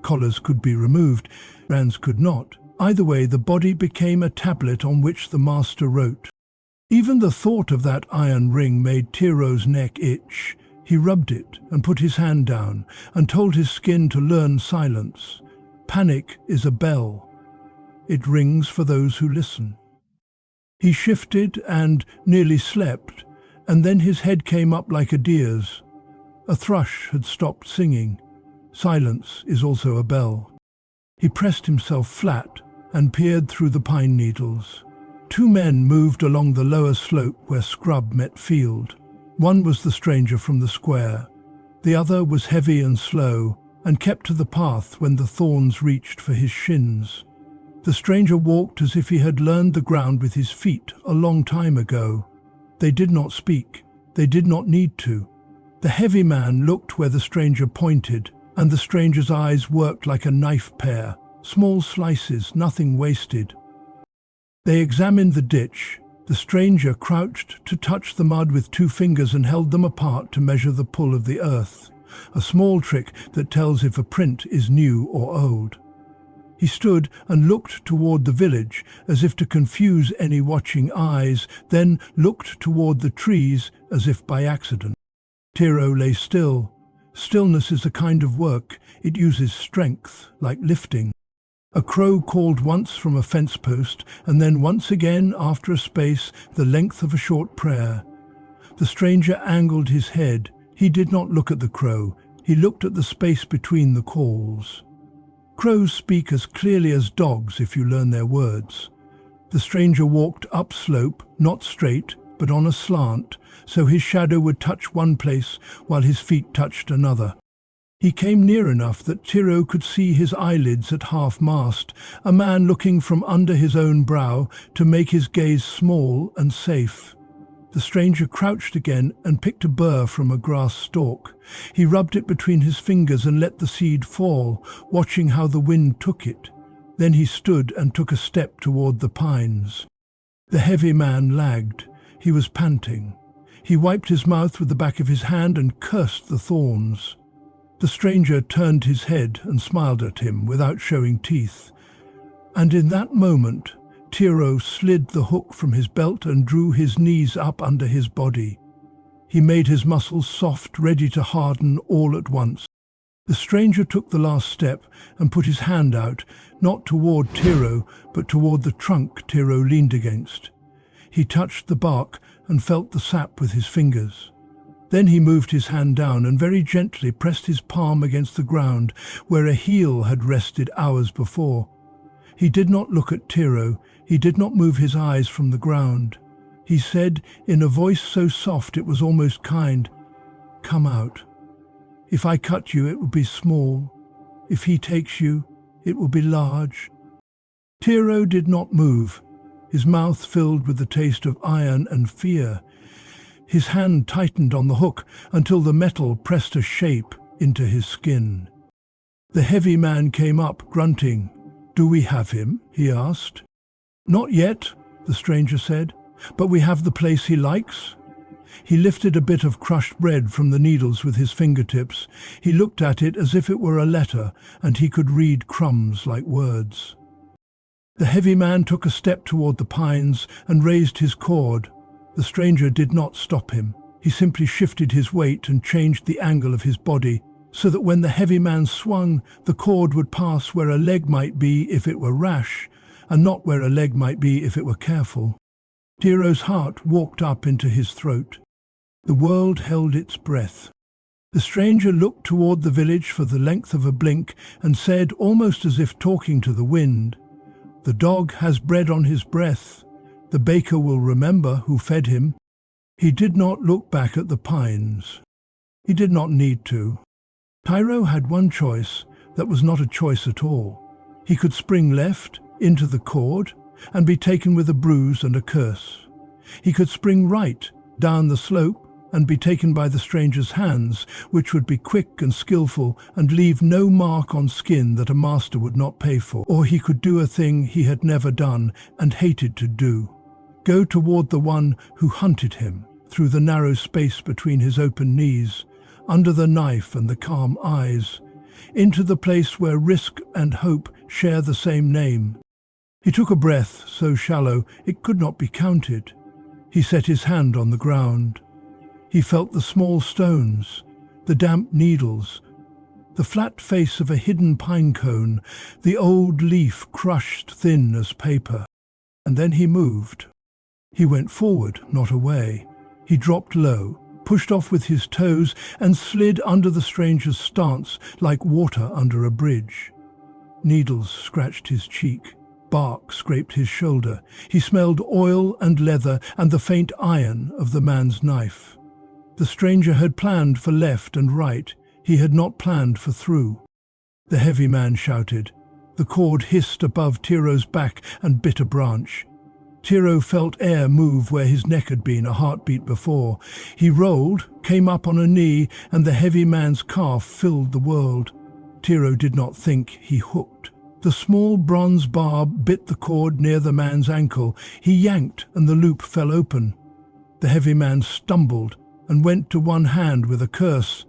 Collars could be removed, bands could not. Either way, the body became a tablet on which the master wrote. Even the thought of that iron ring made Tyro's neck itch. He rubbed it and put his hand down and told his skin to learn silence. Panic is a bell. It rings for those who listen. He shifted and nearly slept, and then his head came up like a deer's. A thrush had stopped singing. Silence is also a bell. He pressed himself flat and peered through the pine needles. Two men moved along the lower slope where scrub met field. One was the stranger from the square. The other was heavy and slow, and kept to the path when the thorns reached for his shins. The stranger walked as if he had learned the ground with his feet a long time ago. They did not speak. They did not need to. The heavy man looked where the stranger pointed, and the stranger's eyes worked like a knife pair, small slices, nothing wasted. They examined the ditch, The stranger crouched to touch the mud with 2 fingers and held them apart to measure the pull of the earth, a small trick that tells if a print is new or old. He stood and looked toward the village as if to confuse any watching eyes, then looked toward the trees as if by accident. Tiro lay still. Stillness is a kind of work. It uses strength, like lifting. A crow called once from a fence post, and then once again after a space the length of a short prayer. The stranger angled his head. He did not look at the crow. He looked at the space between the calls. Crows speak as clearly as dogs if you learn their words. The stranger walked upslope, not straight, but on a slant, so his shadow would touch one place while his feet touched another. He came near enough that Tiro could see his eyelids at half-mast, a man looking from under his own brow to make his gaze small and safe. The stranger crouched again and picked a burr from a grass stalk. He rubbed it between his fingers and let the seed fall, watching how the wind took it. Then he stood and took a step toward the pines. The heavy man lagged. He was panting. He wiped his mouth with the back of his hand and cursed the thorns. The stranger turned his head and smiled at him without showing teeth. And in that moment, Tiro slid the hook from his belt and drew his knees up under his body. He made his muscles soft, ready to harden all at once. The stranger took the last step and put his hand out, not toward Tiro, but toward the trunk Tiro leaned against. He touched the bark and felt the sap with his fingers. Then he moved his hand down and very gently pressed his palm against the ground where a heel had rested hours before. He did not look at Tiro. He did not move his eyes from the ground. He said, in a voice so soft it was almost kind, "Come out. If I cut you, it will be small. If he takes you, it will be large." Tiro did not move, his mouth filled with the taste of iron and fear. His hand tightened on the hook until the metal pressed a shape into his skin. The heavy man came up, grunting. "Do we have him?" he asked. "Not yet," the stranger said, "but we have the place he likes." He lifted a bit of crushed bread from the needles with his fingertips. He looked at it as if it were a letter, and he could read crumbs like words. The heavy man took a step toward the pines and raised his cord. The stranger did not stop him. He simply shifted his weight and changed the angle of his body, so that when the heavy man swung, the cord would pass where a leg might be if it were rash, and not where a leg might be if it were careful. Tiro's heart walked up into his throat. The world held its breath. The stranger looked toward the village for the length of a blink and said, almost as if talking to the wind, "The dog has bread on his breath. The baker will remember who fed him." He did not look back at the pines. He did not need to. Tiro had one choice that was not a choice at all. He could spring left into the cord and be taken with a bruise and a curse. He could spring right down the slope and be taken by the stranger's hands, which would be quick and skillful and leave no mark on skin that a master would not pay for. Or he could do a thing he had never done and hated to do. Go toward the one who hunted him through the narrow space between his open knees, under the knife and the calm eyes, into the place where risk and hope share the same name. He took a breath so shallow it could not be counted. He set his hand on the ground. He felt the small stones, the damp needles, the flat face of a hidden pine cone, the old leaf crushed thin as paper. And then he moved. He went forward, not away. He dropped low, pushed off with his toes, and slid under the stranger's stance like water under a bridge. Needles scratched his cheek. Bark scraped his shoulder. He smelled oil and leather and the faint iron of the man's knife. The stranger had planned for left and right. He had not planned for through. The heavy man shouted. The cord hissed above Tiro's back and bit a branch. Tiro felt air move where his neck had been a heartbeat before. He rolled, came up on a knee, and the heavy man's calf filled the world. Tiro did not think, he hooked. The small bronze barb bit the cord near the man's ankle. He yanked and the loop fell open. The heavy man stumbled and went to one hand with a curse.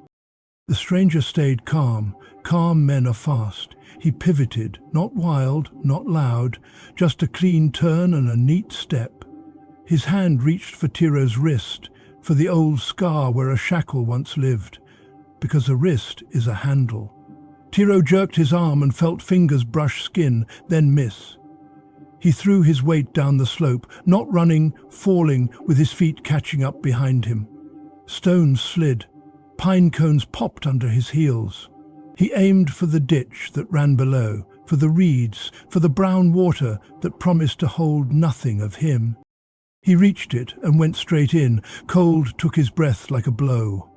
The stranger stayed calm. Calm men are fast. He pivoted, not wild, not loud, just a clean turn and a neat step. His hand reached for Tiro's wrist, for the old scar where a shackle once lived, because a wrist is a handle. Tiro jerked his arm and felt fingers brush skin, then miss. He threw his weight down the slope, not running, falling, with his feet catching up behind him. Stones slid. Pine cones popped under his heels. He aimed for the ditch that ran below, for the reeds, for the brown water that promised to hold nothing of him. He reached it and went straight in. Cold took his breath like a blow.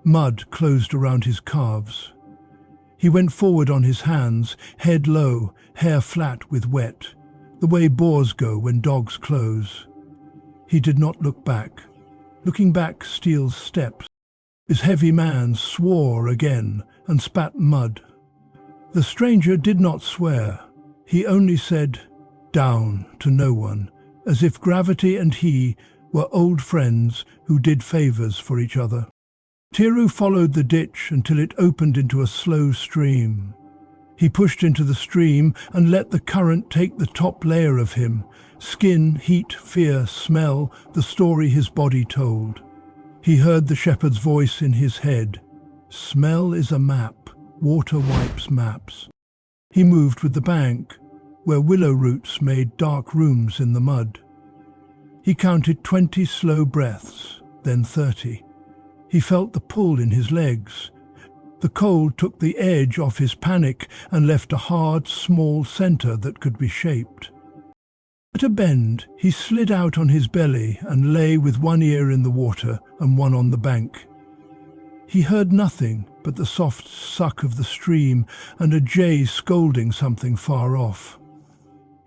Mud closed around his calves. He went forward on his hands, head low, hair flat with wet, the way boars go when dogs close. He did not look back. Looking back steals steps. His heavy man swore again and spat mud. The stranger did not swear. He only said, "Down," to no one, as if gravity and he were old friends who did favors for each other. Tiro followed the ditch until it opened into a slow stream. He pushed into the stream and let the current take the top layer of him. Skin, heat, fear, smell, the story his body told. He heard the shepherd's voice in his head. Smell is a map, water wipes maps. He moved with the bank, where willow roots made dark rooms in the mud. He counted 20 slow breaths, then 30. He felt the pull in his legs. The cold took the edge off his panic and left a hard, small center that could be shaped. At a bend, he slid out on his belly and lay with one ear in the water and one on the bank. He heard nothing but the soft suck of the stream and a jay scolding something far off.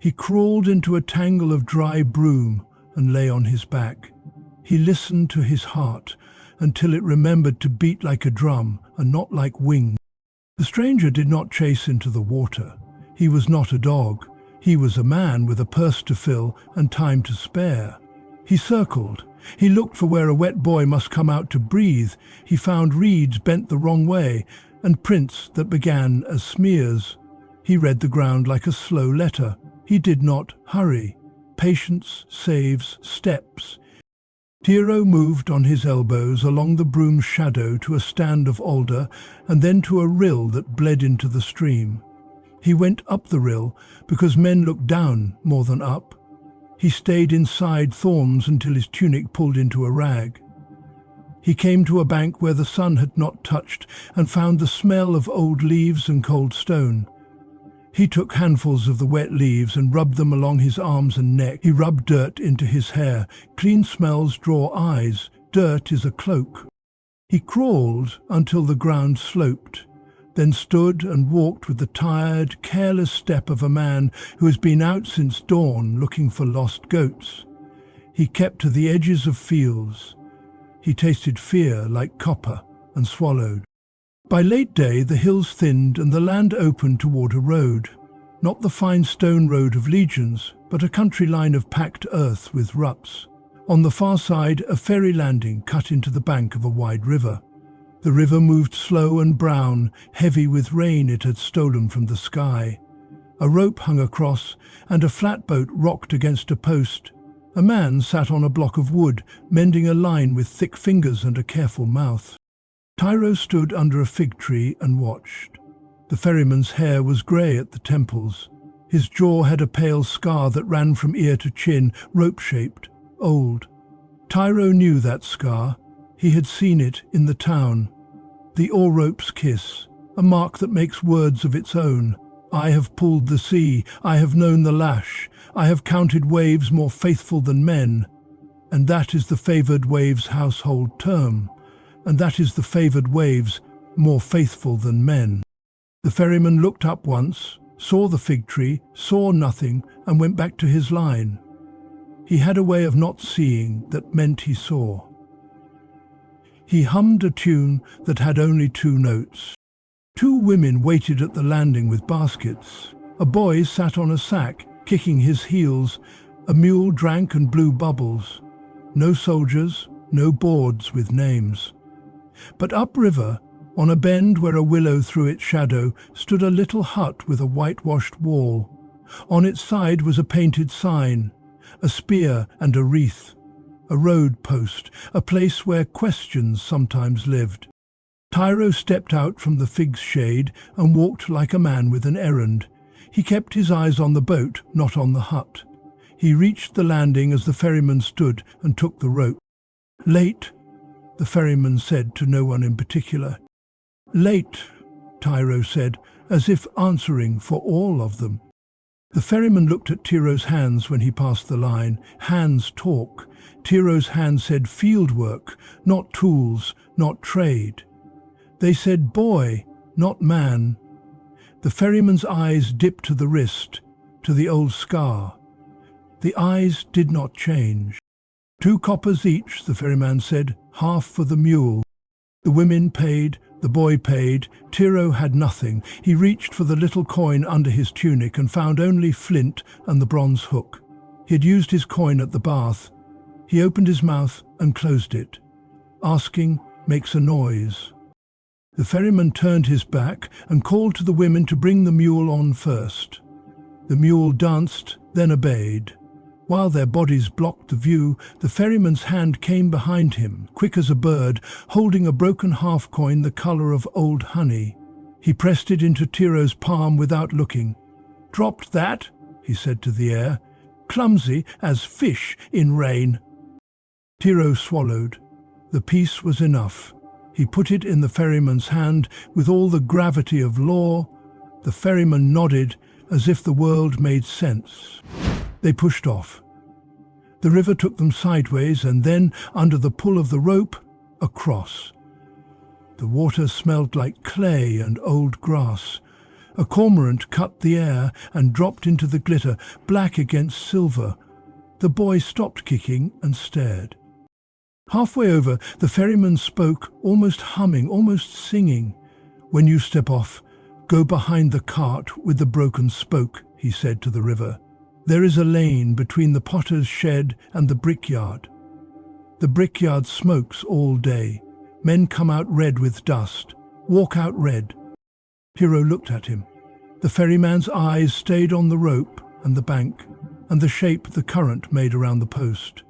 He crawled into a tangle of dry broom and lay on his back. He listened to his heart until it remembered to beat like a drum and not like wings. The stranger did not chase into the water. He was not a dog. He was a man with a purse to fill and time to spare. He circled. He looked for where a wet boy must come out to breathe. He found reeds bent the wrong way and prints that began as smears. He read the ground like a slow letter. He did not hurry. Patience saves steps. Tiro moved on his elbows along the broom's shadow to a stand of alder and then to a rill that bled into the stream. He went up the rill because men looked down more than up. He stayed inside thorns until his tunic pulled into a rag. He came to a bank where the sun had not touched and found the smell of old leaves and cold stone. He took handfuls of the wet leaves and rubbed them along his arms and neck. He rubbed dirt into his hair. Clean smells draw eyes. Dirt is a cloak. He crawled until the ground sloped, then stood and walked with the tired, careless step of a man who has been out since dawn looking for lost goats. He kept to the edges of fields. He tasted fear like copper and swallowed. By late day the hills thinned and the land opened toward a road, not the fine stone road of legions, but a country line of packed earth with ruts. On the far side, a ferry landing cut into the bank of a wide river. The river moved slow and brown, heavy with rain it had stolen from the sky. A rope hung across, and a flatboat rocked against a post. A man sat on a block of wood, mending a line with thick fingers and a careful mouth. Tiro stood under a fig tree and watched. The ferryman's hair was grey at the temples. His jaw had a pale scar that ran from ear to chin, rope-shaped, old. Tiro knew that scar. He had seen it in the town. The oar-rope's kiss, a mark that makes words of its own. I have pulled the sea, I have known the lash, I have counted waves more faithful than men. And that is the favoured wave's household term. And that is the favoured waves more faithful than men. The ferryman looked up once, saw the fig tree, saw nothing, and went back to his line. He had a way of not seeing that meant he saw. He hummed a tune that had only 2 notes. 2 women waited at the landing with baskets. A boy sat on a sack, kicking his heels. A mule drank and blew bubbles. No soldiers, no boards with names. But upriver, on a bend where a willow threw its shadow, stood a little hut with a whitewashed wall. On its side was a painted sign, a spear and a wreath, a road post, a place where questions sometimes lived. Tyro stepped out from the fig's shade and walked like a man with an errand. He kept his eyes on the boat, not on the hut. He reached the landing as the ferryman stood and took the rope. "Late," the ferryman said to no one in particular. "Late," Tyro said, as if answering for all of them. The ferryman looked at Tyro's hands when he passed the line. Hands talk. Tyro's hand said field work, not tools, not trade. They said boy, not man. The ferryman's eyes dipped to the wrist, to the old scar. The eyes did not change. 2 coppers each, the ferryman said, half for the mule. The women paid, the boy paid. Tyro had nothing. He reached for the little coin under his tunic and found only flint and the bronze hook. He had used his coin at the bath. He opened his mouth and closed it. Asking makes a noise. The ferryman turned his back and called to the women to bring the mule on first. The mule danced, then obeyed. While their bodies blocked the view, the ferryman's hand came behind him, quick as a bird, holding a broken half-coin the colour of old honey. He pressed it into Tyro's palm without looking. "Dropped that," he said to the air, "clumsy as fish in rain." Tyro swallowed. The piece was enough. He put it in the ferryman's hand with all the gravity of law. The ferryman nodded as if the world made sense. They pushed off. The river took them sideways and then, under the pull of the rope, across. The water smelled like clay and old grass. A cormorant cut the air and dropped into the glitter, black against silver. The boy stopped kicking and stared. Halfway over, the ferryman spoke, almost humming, almost singing. "When you step off, go behind the cart with the broken spoke," he said to the river. "There is a lane between the potter's shed and the brickyard. The brickyard smokes all day. Men come out red with dust, walk out red." Tyro looked at him. The ferryman's eyes stayed on the rope and the bank and the shape the current made around the post.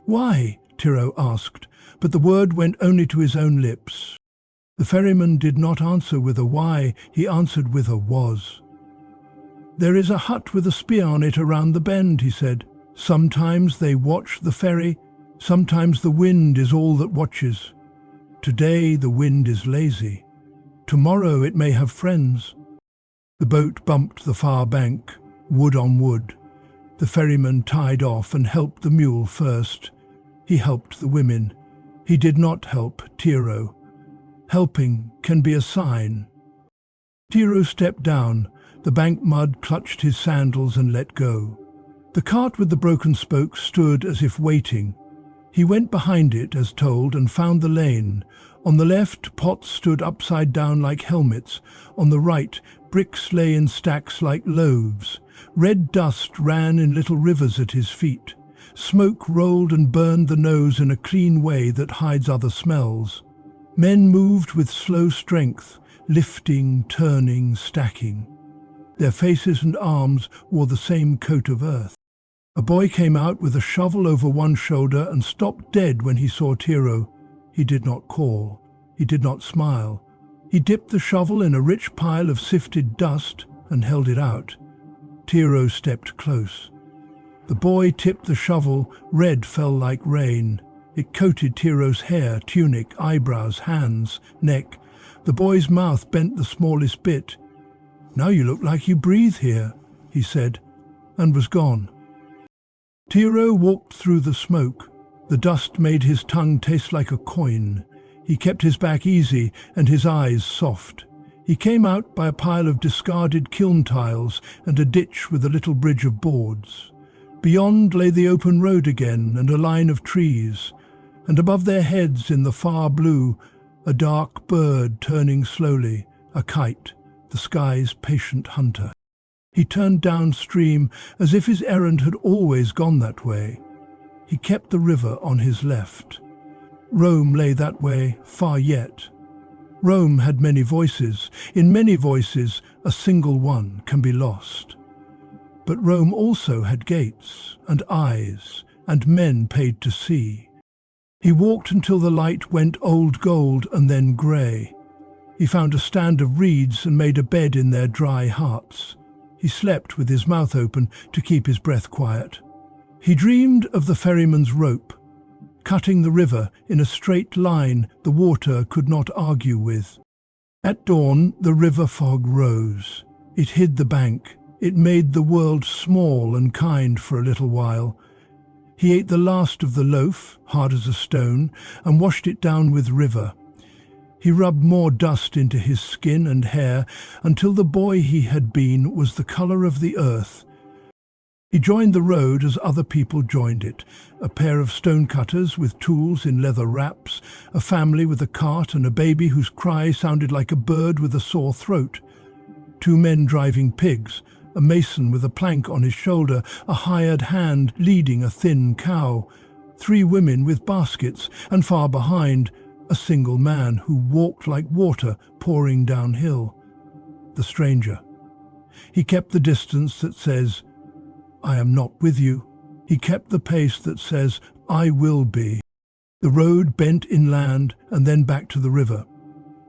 "Why?" Tyro asked, but the word went only to his own lips. The ferryman did not answer with a why, he answered with a was. "There is a hut with a spear on it around the bend," he said. "Sometimes they watch the ferry, sometimes the wind is all that watches. Today the wind is lazy. Tomorrow it may have friends." The boat bumped the far bank, wood on wood. The ferryman tied off and helped the mule first. He helped the women. He did not help Tyro. Helping can be a sign. Tyro stepped down. The bank mud clutched his sandals and let go. The cart with the broken spokes stood as if waiting. He went behind it, as told, and found the lane. On the left, pots stood upside down like helmets. On the right, bricks lay in stacks like loaves. Red dust ran in little rivers at his feet. Smoke rolled and burned the nose in a clean way that hides other smells. Men moved with slow strength, lifting, turning, stacking. Their faces and arms wore the same coat of earth. A boy came out with a shovel over one shoulder and stopped dead when he saw Tyro. He did not call. He did not smile. He dipped the shovel in a rich pile of sifted dust and held it out. Tyro stepped close. The boy tipped the shovel. Red fell like rain. It coated Tyro's hair, tunic, eyebrows, hands, neck. The boy's mouth bent the smallest bit. "Now you look like you breathe here," he said, and was gone. Tyro walked through the smoke. The dust made his tongue taste like a coin. He kept his back easy and his eyes soft. He came out by a pile of discarded kiln tiles and a ditch with a little bridge of boards. Beyond lay the open road again and a line of trees, and above their heads in the far blue, a dark bird turning slowly, a kite, the sky's patient hunter. He turned downstream as if his errand had always gone that way. He kept the river on his left. Rome lay that way, far yet. Rome had many voices. In many voices, a single one can be lost. But Rome also had gates and eyes and men paid to see. He walked until the light went old gold and then grey. He found a stand of reeds and made a bed in their dry hearts. He slept with his mouth open to keep his breath quiet. He dreamed of the ferryman's rope, cutting the river in a straight line the water could not argue with. At dawn, the river fog rose. It hid the bank. It made the world small and kind for a little while. He ate the last of the loaf, hard as a stone, and washed it down with river. He rubbed more dust into his skin and hair until the boy he had been was the colour of the earth. He joined the road as other people joined it, a pair of stonecutters with tools in leather wraps, a family with a cart and a baby whose cry sounded like a bird with a sore throat, 2 men driving pigs, a mason with a plank on his shoulder, a hired hand leading a thin cow, 3 women with baskets, and far behind, a single man who walked like water pouring downhill. The stranger. He kept the distance that says, "I am not with you." He kept the pace that says, "I will be." The road bent inland and then back to the river.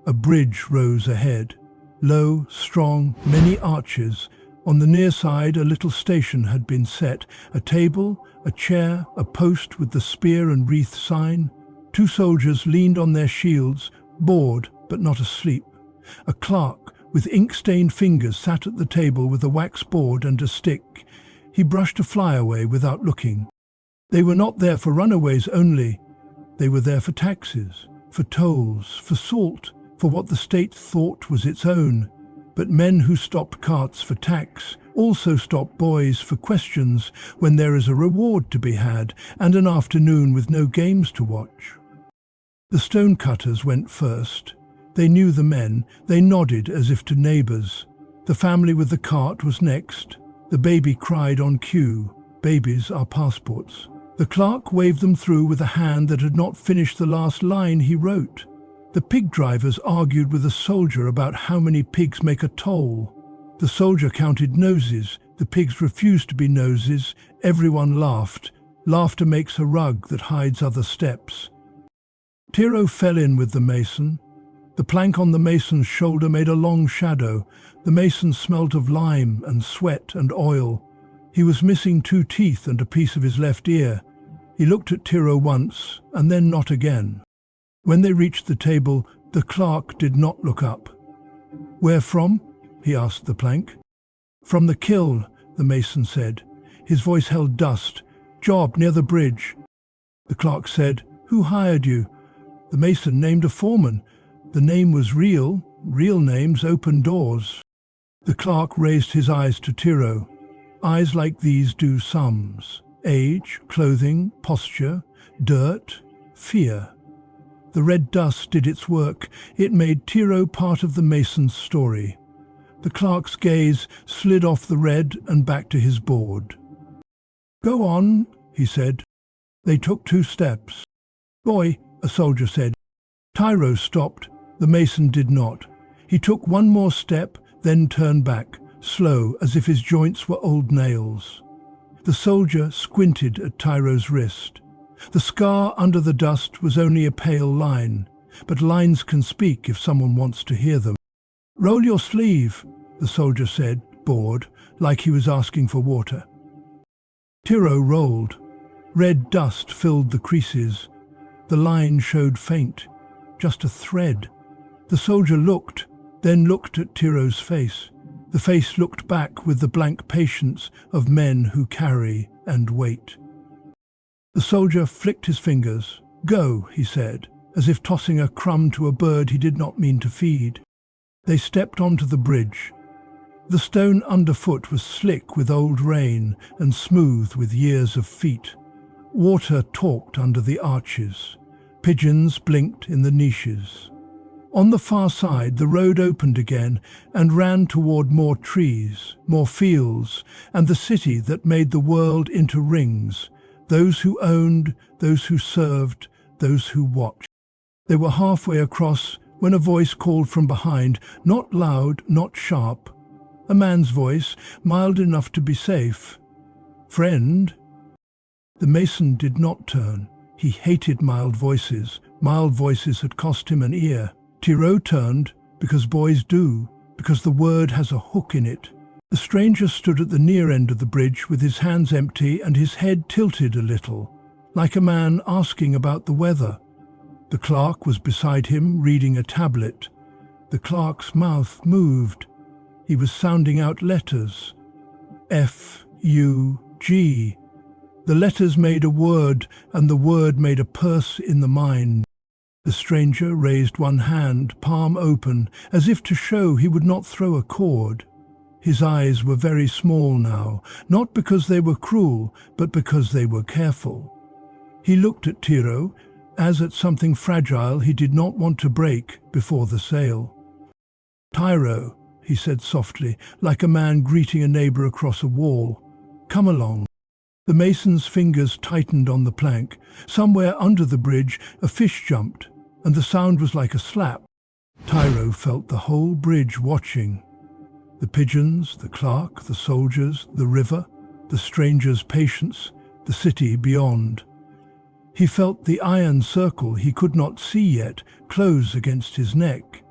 A bridge rose ahead. Low, strong, many arches. On the near side, a little station had been set. A table, a chair, a post with the spear and wreath sign. 2 soldiers leaned on their shields, bored but not asleep. A clerk with ink-stained fingers sat at the table with a wax board and a stick. He brushed a fly away without looking. They were not there for runaways only. They were there for taxes, for tolls, for salt, for what the state thought was its own. But men who stopped carts for tax also stop boys for questions when there is a reward to be had and an afternoon with no games to watch. The stonecutters went first. They knew the men. They nodded as if to neighbours. The family with the cart was next. The baby cried on cue. Babies are passports. The clerk waved them through with a hand that had not finished the last line he wrote. The pig drivers argued with a soldier about how many pigs make a toll. The soldier counted noses. The pigs refused to be noses. Everyone laughed. Laughter makes a rug that hides other steps. Tiro fell in with the mason. The plank on the mason's shoulder made a long shadow. The mason smelt of lime and sweat and oil. He was missing 2 teeth and a piece of his left ear. He looked at Tiro once, and then not again. When they reached the table, the clerk did not look up. "Where from?" he asked the plank. "From the kiln," the mason said. His voice held dust. "Job near the bridge." The clerk said, "Who hired you?" The mason named a foreman. The name was real. Real names open doors. The clerk raised his eyes to Tiro. Eyes like these do sums. Age, clothing, posture, dirt, fear. The red dust did its work. It made Tiro part of the mason's story. The clerk's gaze slid off the red and back to his board. "Go on," he said. They took 2 steps. "Boy," a soldier said. Tiro stopped. The mason did not. He took 1 more step, then turned back, slow as if his joints were old nails. The soldier squinted at Tiro's wrist. The scar under the dust was only a pale line, but lines can speak if someone wants to hear them. "Roll your sleeve," the soldier said, bored, like he was asking for water. Tiro rolled. Red dust filled the creases. The line showed faint, just a thread. The soldier looked, then looked at Tiro's face. The face looked back with the blank patience of men who carry and wait. The soldier flicked his fingers. "Go," he said, as if tossing a crumb to a bird he did not mean to feed. They stepped onto the bridge. The stone underfoot was slick with old rain and smooth with years of feet. Water talked under the arches. Pigeons blinked in the niches. On the far side, the road opened again and ran toward more trees, more fields, and the city that made the world into rings, those who owned, those who served, those who watched. They were halfway across when a voice called from behind, not loud, not sharp. A man's voice, mild enough to be safe. "Friend?" The mason did not turn. He hated mild voices. Mild voices had cost him an ear. Tiro turned, because boys do, because the word has a hook in it. The stranger stood at the near end of the bridge with his hands empty and his head tilted a little, like a man asking about the weather. The clerk was beside him, reading a tablet. The clerk's mouth moved. He was sounding out letters. F-U-G. The letters made a word, and the word made a purse in the mind. The stranger raised one hand, palm open, as if to show he would not throw a cord. His eyes were very small now, not because they were cruel, but because they were careful. He looked at Tiro, as at something fragile he did not want to break before the sale. "Tiro," he said softly, like a man greeting a neighbor across a wall. "Come along." The mason's fingers tightened on the plank. Somewhere under the bridge, a fish jumped, and the sound was like a slap. Tiro felt the whole bridge watching. The pigeons, the clerk, the soldiers, the river, the stranger's patience, the city beyond. He felt the iron circle he could not see yet close against his neck.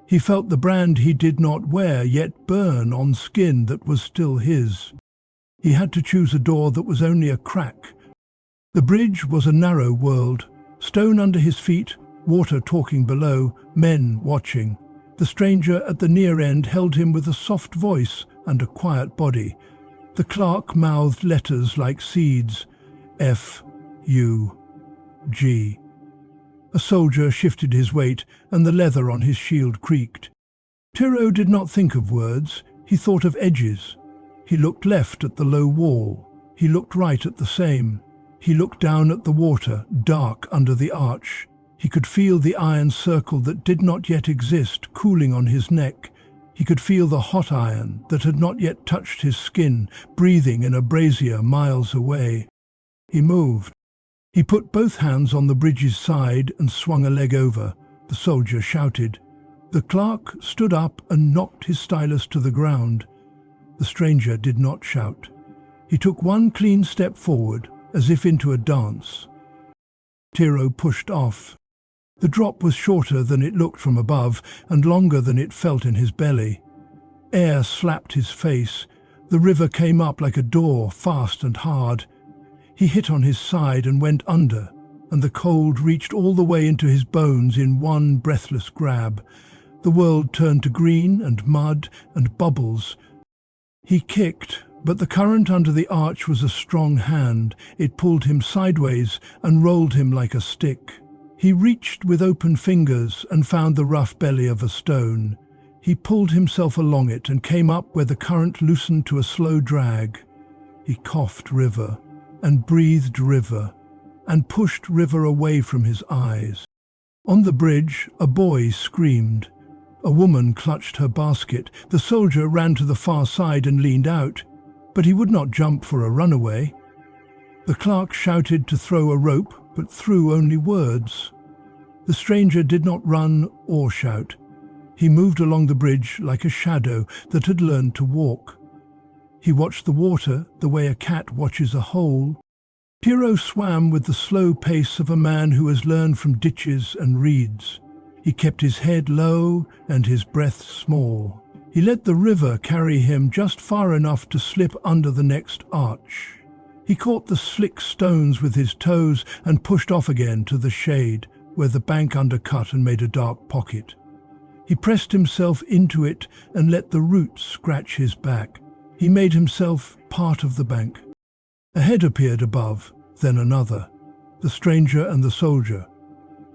He felt the brand he did not wear yet burn on skin that was still his. He had to choose a door that was only a crack. The bridge was a narrow world, stone under his feet, water talking below, men watching. The stranger at the near end held him with a soft voice and a quiet body. The clerk mouthed letters like seeds. F-U-G. A soldier shifted his weight, and the leather on his shield creaked. Tiro did not think of words, he thought of edges. He looked left at the low wall. He looked right at the same. He looked down at the water, dark under the arch. He could feel the iron circle that did not yet exist cooling on his neck. He could feel the hot iron that had not yet touched his skin, breathing in a brazier miles away. He moved. He put both hands on the bridge's side and swung a leg over. The soldier shouted. The clerk stood up and knocked his stylus to the ground. The stranger did not shout. He took one clean step forward, as if into a dance. Tiro pushed off. The drop was shorter than it looked from above, and longer than it felt in his belly. Air slapped his face. The river came up like a door, fast and hard. He hit on his side and went under, and the cold reached all the way into his bones in one breathless grab. The world turned to green and mud and bubbles. He kicked, but the current under the arch was a strong hand. It pulled him sideways and rolled him like a stick. He reached with open fingers and found the rough belly of a stone. He pulled himself along it and came up where the current loosened to a slow drag. He coughed river and breathed river and pushed river away from his eyes. On the bridge, a boy screamed. A woman clutched her basket. The soldier ran to the far side and leaned out, but he would not jump for a runaway. The clerk shouted to throw a rope, but threw only words. The stranger did not run or shout. He moved along the bridge like a shadow that had learned to walk. He watched the water the way a cat watches a hole. Tiro swam with the slow pace of a man who has learned from ditches and reeds. He kept his head low and his breath small. He let the river carry him just far enough to slip under the next arch. He caught the slick stones with his toes and pushed off again to the shade, where the bank undercut and made a dark pocket. He pressed himself into it and let the roots scratch his back. He made himself part of the bank. A head appeared above, then another. The stranger and the soldier.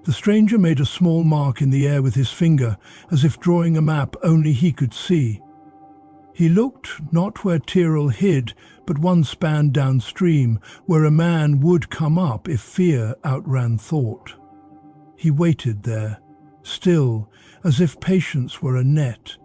The stranger made a small mark in the air with his finger, as if drawing a map only he could see. He looked not where Tyrrell hid, but one span downstream, where a man would come up if fear outran thought. He waited there, still, as if patience were a net.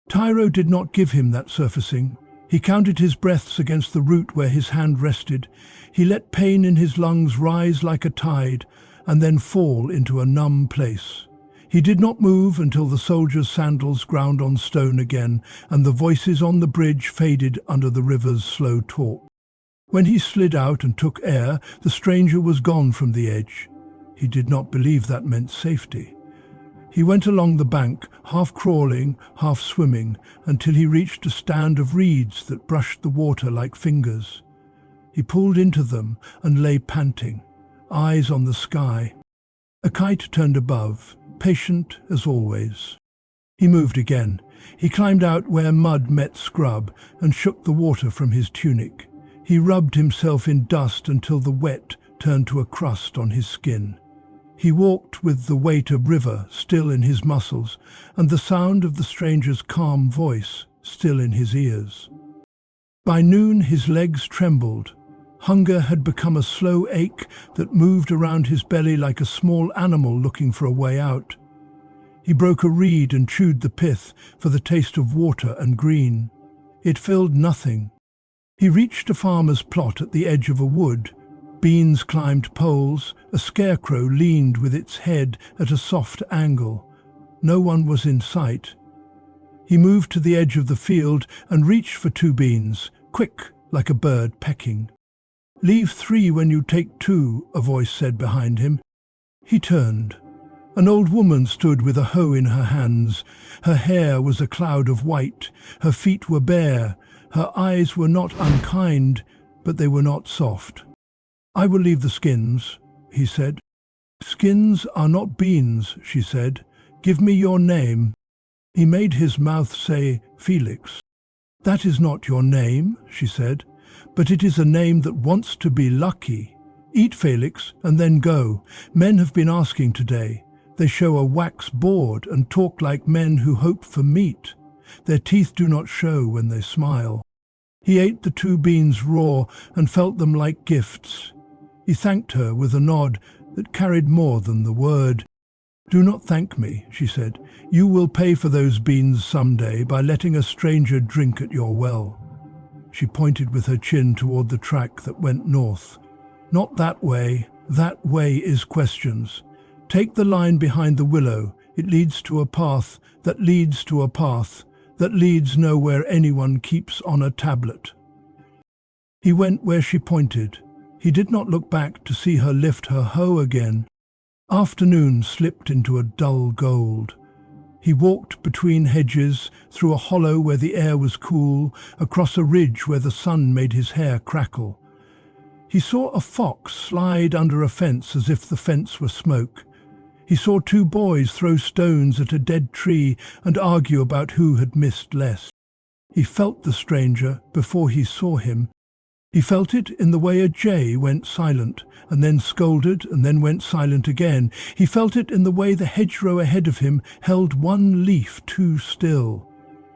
Tyro did not give him that surfacing. He counted his breaths against the root where his hand rested. He let pain in his lungs rise like a tide and then fall into a numb place. He did not move until the soldiers' sandals ground on stone again and the voices on the bridge faded under the river's slow talk. When he slid out and took air, the stranger was gone from the edge. He did not believe that meant safety. He went along the bank, half crawling, half swimming, until he reached a stand of reeds that brushed the water like fingers. He pulled into them and lay panting, eyes on the sky. A kite turned above, patient as always. He moved again. He climbed out where mud met scrub and shook the water from his tunic. He rubbed himself in dust until the wet turned to a crust on his skin. He walked with the weight of river still in his muscles and the sound of the stranger's calm voice still in his ears. By noon his legs trembled. Hunger had become a slow ache that moved around his belly like a small animal looking for a way out. He broke a reed and chewed the pith for the taste of water and green. It filled nothing. He reached a farmer's plot at the edge of a wood. Beans climbed poles, a scarecrow leaned with its head at a soft angle. No one was in sight. He moved to the edge of the field and reached for 2 beans, quick like a bird pecking. "Leave 3 when you take 2, a voice said behind him. He turned. An old woman stood with a hoe in her hands. Her hair was a cloud of white. Her feet were bare. Her eyes were not unkind, but they were not soft. "I will leave the skins," he said. "Skins are not beans," she said. "Give me your name." He made his mouth say, "Felix." "That is not your name," she said, "but it is a name that wants to be lucky. Eat, Felix, and then go. Men have been asking today. They show a wax board and talk like men who hope for meat. Their teeth do not show when they smile." He ate the 2 beans raw and felt them like gifts. He thanked her with a nod that carried more than the word. "Do not thank me," she said. "You will pay for those beans someday by letting a stranger drink at your well." She pointed with her chin toward the track that went north. "Not that way. That way is questions. Take the line behind the willow. It leads to a path that leads to a path that leads nowhere anyone keeps on a tablet." He went where she pointed. He did not look back to see her lift her hoe again. Afternoon slipped into a dull gold. He walked between hedges, through a hollow where the air was cool, across a ridge where the sun made his hair crackle. He saw a fox slide under a fence as if the fence were smoke. He saw 2 boys throw stones at a dead tree and argue about who had missed less. He felt the stranger before he saw him. He felt it in the way a jay went silent, and then scolded, and then went silent again. He felt it in the way the hedgerow ahead of him held 1 leaf too still.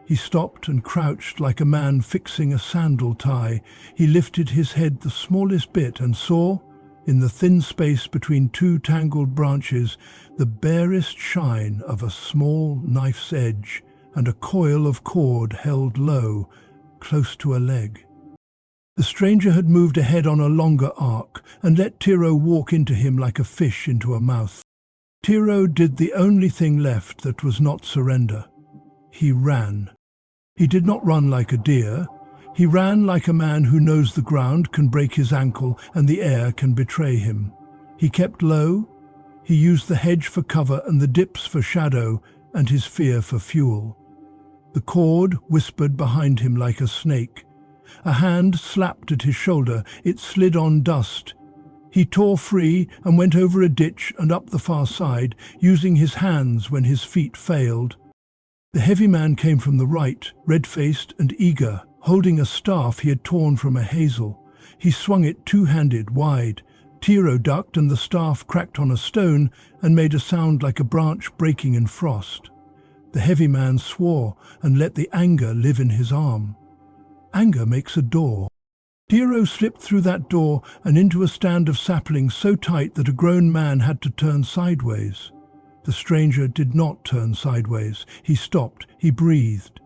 He stopped and crouched like a man fixing a sandal tie. He lifted his head the smallest bit and saw, in the thin space between 2 tangled branches, the barest shine of a small knife's edge and a coil of cord held low, close to a leg. The stranger had moved ahead on a longer arc and let Tyro walk into him like a fish into a mouth. Tyro did the only thing left that was not surrender. He ran. He did not run like a deer. He ran like a man who knows the ground can break his ankle and the air can betray him. He kept low. He used the hedge for cover and the dips for shadow and his fear for fuel. The cord whispered behind him like a snake. A hand slapped at his shoulder. It slid on dust. He tore free and went over a ditch and up the far side, using his hands when his feet failed. The heavy man came from the right, red-faced and eager, holding a staff he had torn from a hazel. He swung it 2-handed wide. Tyro ducked and the staff cracked on a stone and made a sound like a branch breaking in frost. The heavy man swore and let the anger live in his arm. Anger makes a door. Tyro slipped through that door and into a stand of saplings so tight that a grown man had to turn sideways. The stranger did not turn sideways. He stopped. He breathed.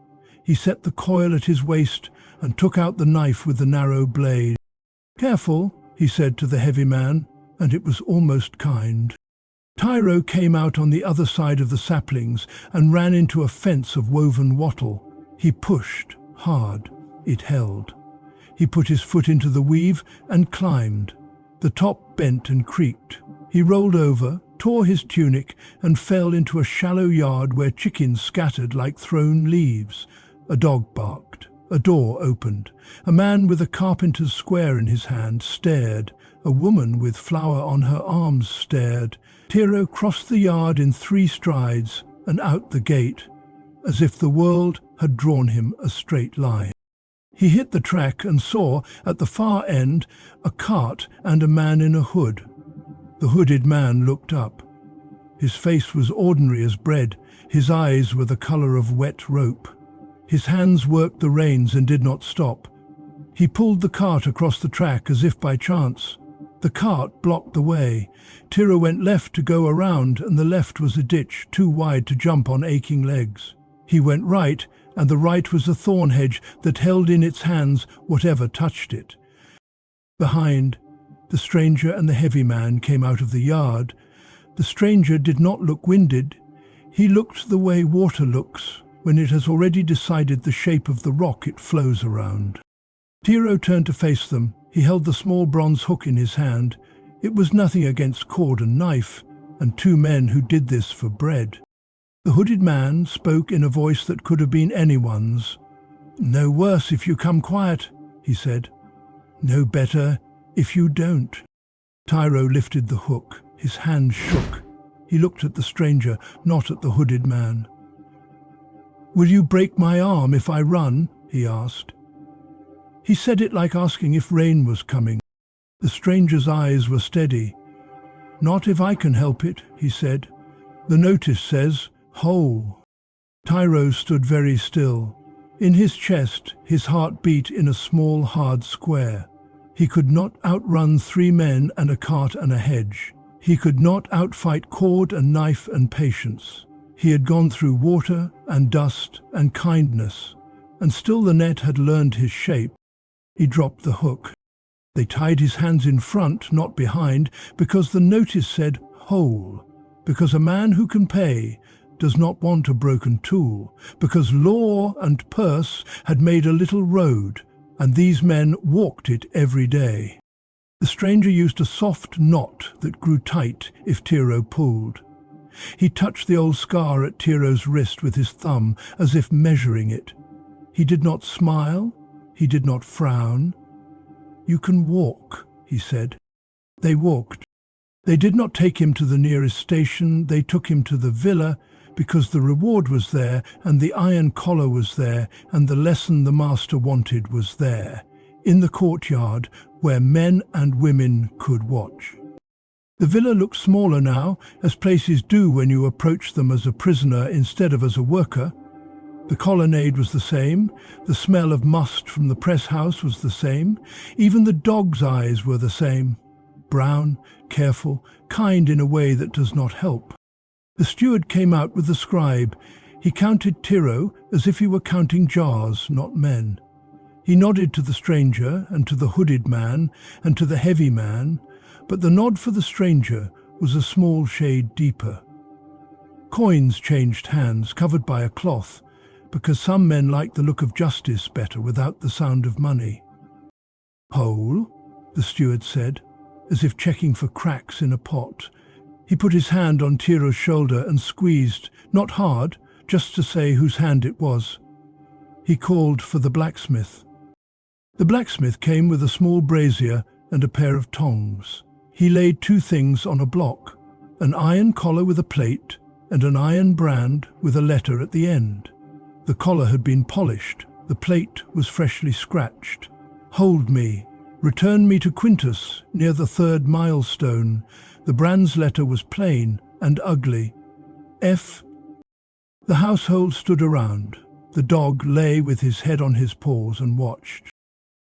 He set the coil at his waist and took out the knife with the narrow blade. "Careful," he said to the heavy man, and it was almost kind. Tyro came out on the other side of the saplings and ran into a fence of woven wattle. He pushed hard. It held. He put his foot into the weave and climbed. The top bent and creaked. He rolled over, tore his tunic, and fell into a shallow yard where chickens scattered like thrown leaves. A dog barked. A door opened. A man with a carpenter's square in his hand stared. A woman with flour on her arms stared. Tyro crossed the yard in 3 strides and out the gate, as if the world had drawn him a straight line. He hit the track and saw, at the far end, a cart and a man in a hood. The hooded man looked up. His face was ordinary as bread. His eyes were the colour of wet rope. His hands worked the reins and did not stop. He pulled the cart across the track as if by chance. The cart blocked the way. Tyro went left to go around, and the left was a ditch too wide to jump on aching legs. He went right, and the right was a thorn hedge that held in its hands whatever touched it. Behind, the stranger and the heavy man came out of the yard. The stranger did not look winded. He looked the way water looks when it has already decided the shape of the rock it flows around. Tyro turned to face them. He held the small bronze hook in his hand. It was nothing against cord and knife, and 2 men who did this for bread. The hooded man spoke in a voice that could have been anyone's. "No worse if you come quiet," he said. "No better if you don't." Tyro lifted the hook. His hand shook. He looked at the stranger, not at the hooded man. "Will you break my arm if I run?" he asked. He said it like asking if rain was coming. The stranger's eyes were steady. "Not if I can help it," he said. "The notice says, whole." Tyro stood very still. In his chest, his heart beat in a small, hard square. He could not outrun 3 men and a cart and a hedge. He could not outfight cord and knife and patience. He had gone through water and dust and kindness, and still the net had learned his shape. He dropped the hook. They tied his hands in front, not behind, because the notice said whole, because a man who can pay does not want a broken tool, because law and purse had made a little road, and these men walked it every day. The stranger used a soft knot that grew tight if Tyro pulled. He touched the old scar at Tyro's wrist with his thumb, as if measuring it. He did not smile. He did not frown. "You can walk," he said. They walked. They did not take him to the nearest station. They took him to the villa, because the reward was there, and the iron collar was there, and the lesson the master wanted was there, in the courtyard where men and women could watch. The villa looked smaller now, as places do when you approach them as a prisoner instead of as a worker. The colonnade was the same. The smell of must from the press house was the same. Even the dog's eyes were the same. Brown, careful, kind in a way that does not help. The steward came out with the scribe. He counted Tyro as if he were counting jars, not men. He nodded to the stranger and to the hooded man and to the heavy man, but the nod for the stranger was a small shade deeper. Coins changed hands, covered by a cloth, because some men liked the look of justice better without the sound of money. "Whole?" the steward said, as if checking for cracks in a pot. He put his hand on Tyro's shoulder and squeezed, not hard, just to say whose hand it was. He called for the blacksmith. The blacksmith came with a small brazier and a pair of tongs. He laid 2 things on a block, an iron collar with a plate and an iron brand with a letter at the end. The collar had been polished. The plate was freshly scratched. "Hold me. Return me to Quintus, near the 3rd milestone." The brand's letter was plain and ugly. F. The household stood around. The dog lay with his head on his paws and watched.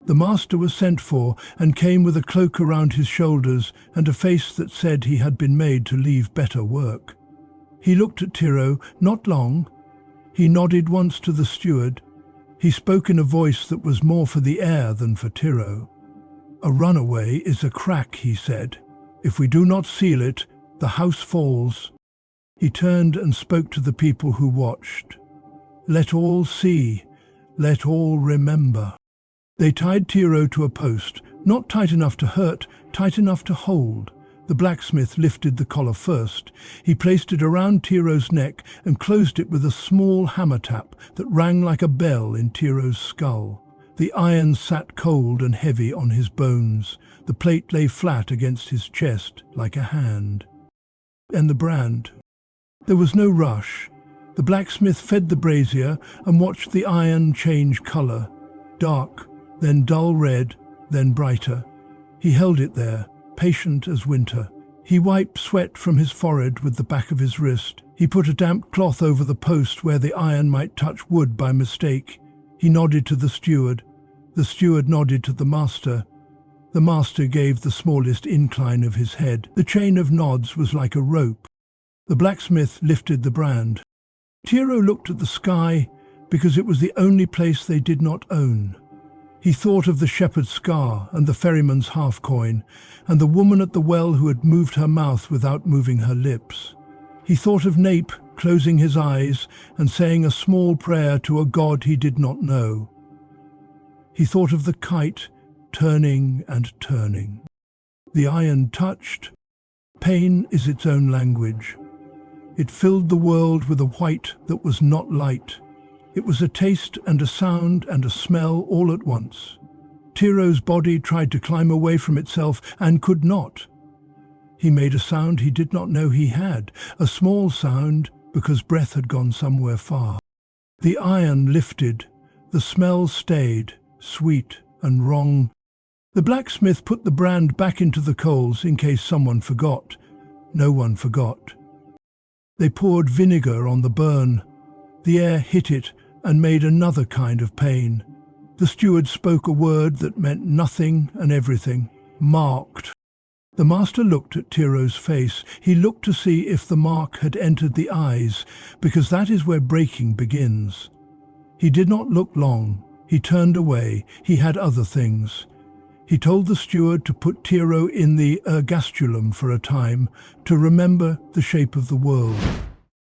The master was sent for and came with a cloak around his shoulders and a face that said he had been made to leave better work. He looked at Tiro, not long. He nodded once to the steward. He spoke in a voice that was more for the air than for Tiro. "A runaway is a crack," he said. "If we do not seal it, the house falls." He turned and spoke to the people who watched. "Let all see, let all remember." They tied Tiro to a post, not tight enough to hurt, tight enough to hold. The blacksmith lifted the collar first. He placed it around Tiro's neck and closed it with a small hammer tap that rang like a bell in Tiro's skull. The iron sat cold and heavy on his bones. The plate lay flat against his chest like a hand. And the brand. There was no rush. The blacksmith fed the brazier and watched the iron change colour. Dark, then dull red, then brighter. He held it there, patient as winter. He wiped sweat from his forehead with the back of his wrist. He put a damp cloth over the post where the iron might touch wood by mistake. He nodded to the steward. The steward nodded to the master. The master gave the smallest incline of his head. The chain of nods was like a rope. The blacksmith lifted the brand. Tiro looked at the sky because it was the only place they did not own. He thought of the shepherd's scar and the ferryman's half-coin, and the woman at the well who had moved her mouth without moving her lips. He thought of Nape closing his eyes and saying a small prayer to a god he did not know. He thought of the kite turning and turning. The iron touched. Pain is its own language. It filled the world with a white that was not light. It was a taste and a sound and a smell all at once. Tiro's body tried to climb away from itself and could not. He made a sound he did not know he had, a small sound because breath had gone somewhere far. The iron lifted, the smell stayed, sweet and wrong. The blacksmith put the brand back into the coals in case someone forgot. No one forgot. They poured vinegar on the burn. The air hit it and made another kind of pain. The steward spoke a word that meant nothing and everything. Marked. The master looked at Tiro's face. He looked to see if the mark had entered the eyes, because that is where breaking begins. He did not look long. He turned away. He had other things. He told the steward to put Tiro in the ergastulum for a time, to remember the shape of the world.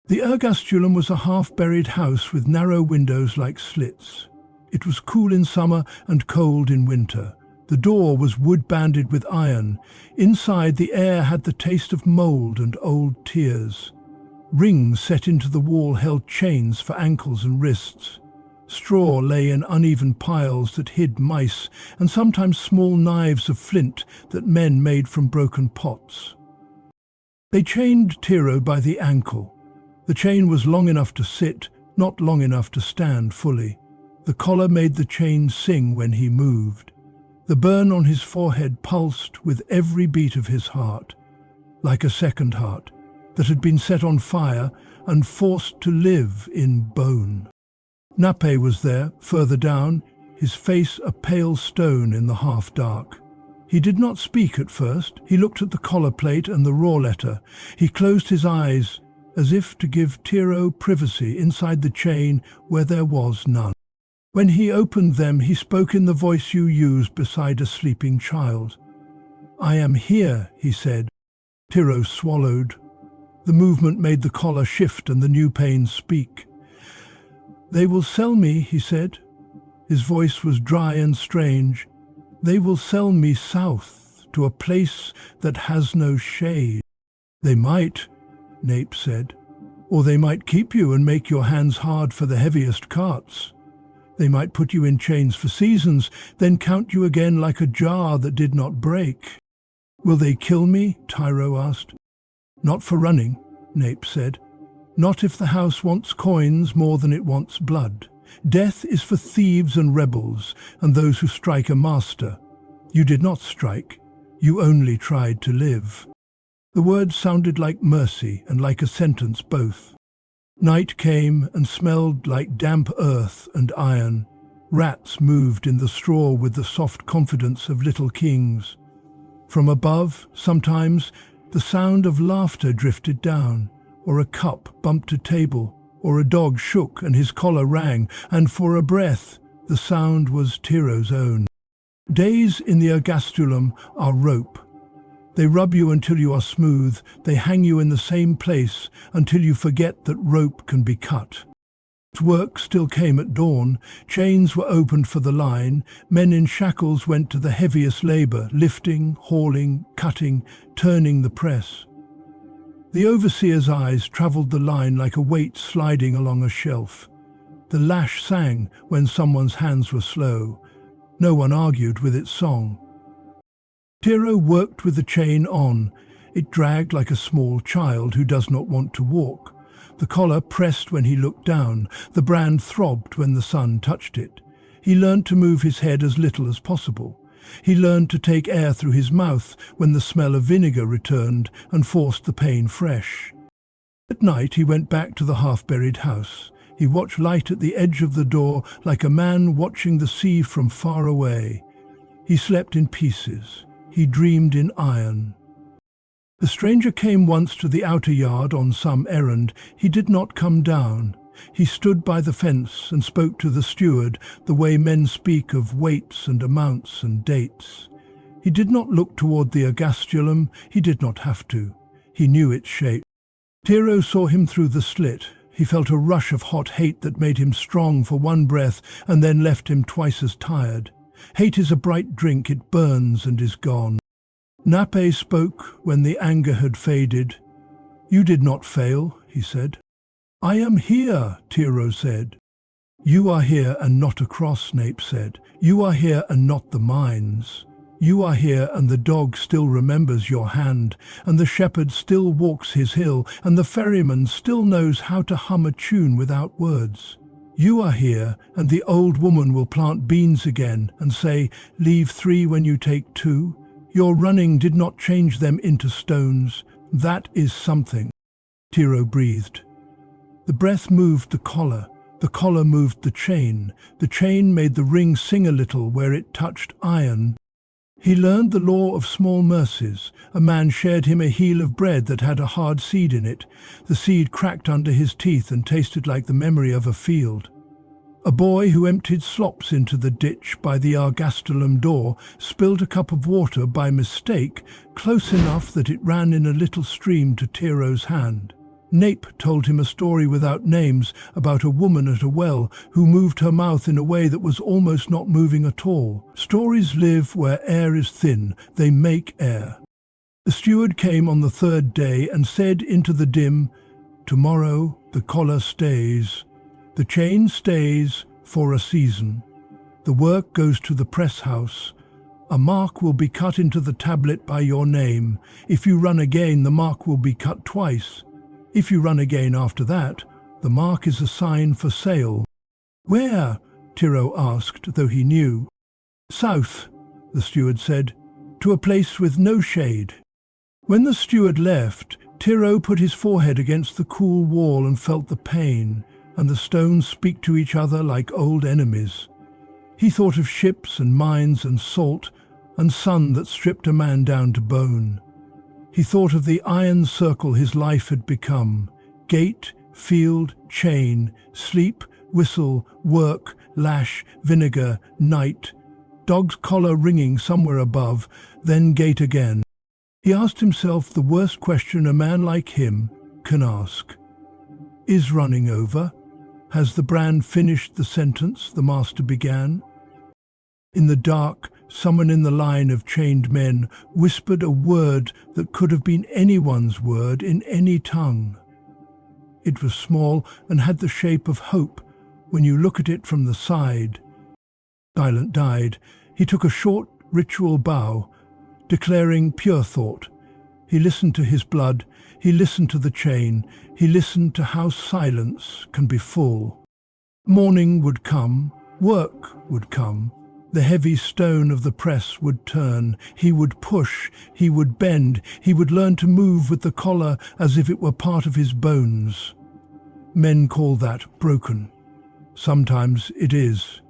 The ergastulum was a half-buried house with narrow windows like slits. It was cool in summer and cold in winter. The door was wood-banded with iron. Inside, the air had the taste of mould and old tears. Rings set into the wall held chains for ankles and wrists. Straw lay in uneven piles that hid mice, and sometimes small knives of flint that men made from broken pots. They chained Tiro by the ankle. The chain was long enough to sit, not long enough to stand fully. The collar made the chain sing when he moved. The burn on his forehead pulsed with every beat of his heart, like a second heart that had been set on fire and forced to live in bone. Nape was there, further down, his face a pale stone in the half-dark. He did not speak at first. He looked at the collar plate and the raw letter. He closed his eyes, as if to give Tiro privacy inside the chain where there was none. When he opened them, he spoke in the voice you use beside a sleeping child. "I am here," he said. Tiro swallowed. The movement made the collar shift and the new pain speak. "They will sell me," he said. His voice was dry and strange. "They will sell me south, to a place that has no shade." "They might," Nape said. "Or they might keep you and make your hands hard for the heaviest carts. They might put you in chains for seasons, then count you again like a jar that did not break." "Will they kill me?" Tiro asked. "Not for running," Nape said. "Not if the house wants coins more than it wants blood. Death is for thieves and rebels, and those who strike a master. You did not strike. You only tried to live." The words sounded like mercy and like a sentence both. Night came and smelled like damp earth and iron. Rats moved in the straw with the soft confidence of little kings. From above, sometimes, the sound of laughter drifted down, or a cup bumped a table, or a dog shook and his collar rang, and for a breath the sound was Tiro's own. Days in the ergastulum are rope. They rub you until you are smooth, they hang you in the same place until you forget that rope can be cut. Work still came at dawn, chains were opened for the line, men in shackles went to the heaviest labour, lifting, hauling, cutting, turning the press. The overseer's eyes travelled the line like a weight sliding along a shelf. The lash sang when someone's hands were slow. No one argued with its song. Tiro worked with the chain on. It dragged like a small child who does not want to walk. The collar pressed when he looked down. The brand throbbed when the sun touched it. He learned to move his head as little as possible. He learned to take air through his mouth when the smell of vinegar returned and forced the pain fresh. At night he went back to the half-buried house. He watched light at the edge of the door like a man watching the sea from far away. He slept in pieces. He dreamed in iron. The stranger came once to the outer yard on some errand. He did not come down. He stood by the fence and spoke to the steward the way men speak of weights and amounts and dates. He did not look toward the ergastulum. He did not have to. He knew its shape. Tiro saw him through the slit. He felt a rush of hot hate that made him strong for one breath and then left him twice as tired. Hate is a bright drink, it burns and is gone. Nape spoke when the anger had faded. "You did not fail," he said. "I am here," Tiro said. "You are here and not across," Nape said. "You are here and not the mines. You are here and the dog still remembers your hand, and the shepherd still walks his hill, and the ferryman still knows how to hum a tune without words. You are here, and the old woman will plant beans again and say, 'Leave 3 when you take 2. Your running did not change them into stones. That is something.'" Tiro breathed. The breath moved the collar moved the chain made the ring sing a little where it touched iron. He learned the law of small mercies. A man shared him a heel of bread that had a hard seed in it. The seed cracked under his teeth and tasted like the memory of a field. A boy who emptied slops into the ditch by the ergastulum door spilled a cup of water by mistake, close enough that it ran in a little stream to Tiro's hand. Nape told him a story without names about a woman at a well who moved her mouth in a way that was almost not moving at all. Stories live where air is thin, they make air. The steward came on the 3rd day and said into the dim, "Tomorrow the collar stays. The chain stays for a season. The work goes to the press house. A mark will be cut into the tablet by your name. If you run again, the mark will be cut twice. If you run again after that, the mark is a sign for sale." "Where?" Tiro asked, though he knew. "South," the steward said, "to a place with no shade." When the steward left, Tiro put his forehead against the cool wall and felt the pain, and the stones speak to each other like old enemies. He thought of ships and mines and salt and sun that stripped a man down to bone. He thought of the iron circle his life had become. Gate, field, chain, sleep, whistle, work, lash, vinegar, night. Dog's collar ringing somewhere above, then gate again. He asked himself the worst question a man like him can ask. Is running over? Has the brand finished the sentence the master began? In the dark, someone in the line of chained men whispered a word that could have been anyone's word in any tongue. It was small and had the shape of hope when you look at it from the side. Silent died. He took a short ritual bow, declaring pure thought. He listened to his blood. He listened to the chain. He listened to how silence can be full. Morning would come. Work would come. The heavy stone of the press would turn. He would push. He would bend. He would learn to move with the collar as if it were part of his bones. Men call that broken. Sometimes it is.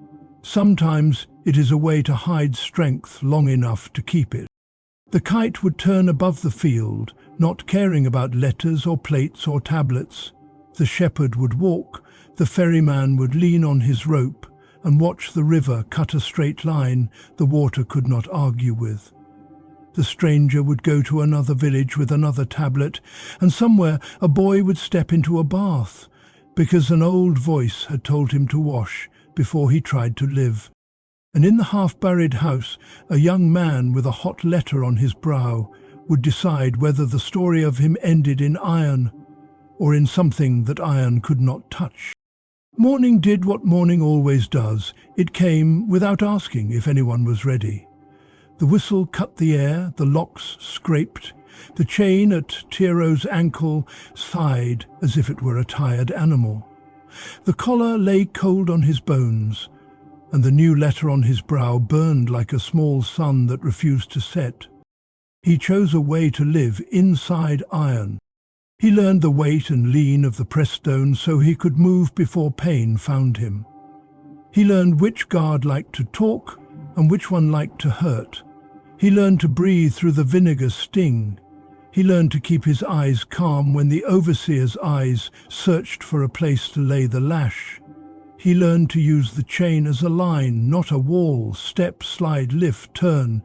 Sometimes it is a way to hide strength long enough to keep it. The kite would turn above the field, not caring about letters or plates or tablets. The shepherd would walk, the ferryman would lean on his rope and watch the river cut a straight line the water could not argue with. The stranger would go to another village with another tablet, and somewhere a boy would step into a bath, because an old voice had told him to wash before he tried to live. And in the half-buried house, a young man with a hot letter on his brow would decide whether the story of him ended in iron or in something that iron could not touch. Morning did what morning always does. It came without asking if anyone was ready. The whistle cut the air, the locks scraped, the chain at Tiero's ankle sighed as if it were a tired animal. The collar lay cold on his bones, and the new letter on his brow burned like a small sun that refused to set. He chose a way to live inside iron. He learned the weight and lean of the pressed stone so he could move before pain found him. He learned which guard liked to talk and which one liked to hurt. He learned to breathe through the vinegar's sting. He learned to keep his eyes calm when the overseer's eyes searched for a place to lay the lash. He learned to use the chain as a line, not a wall, step, slide, lift, turn.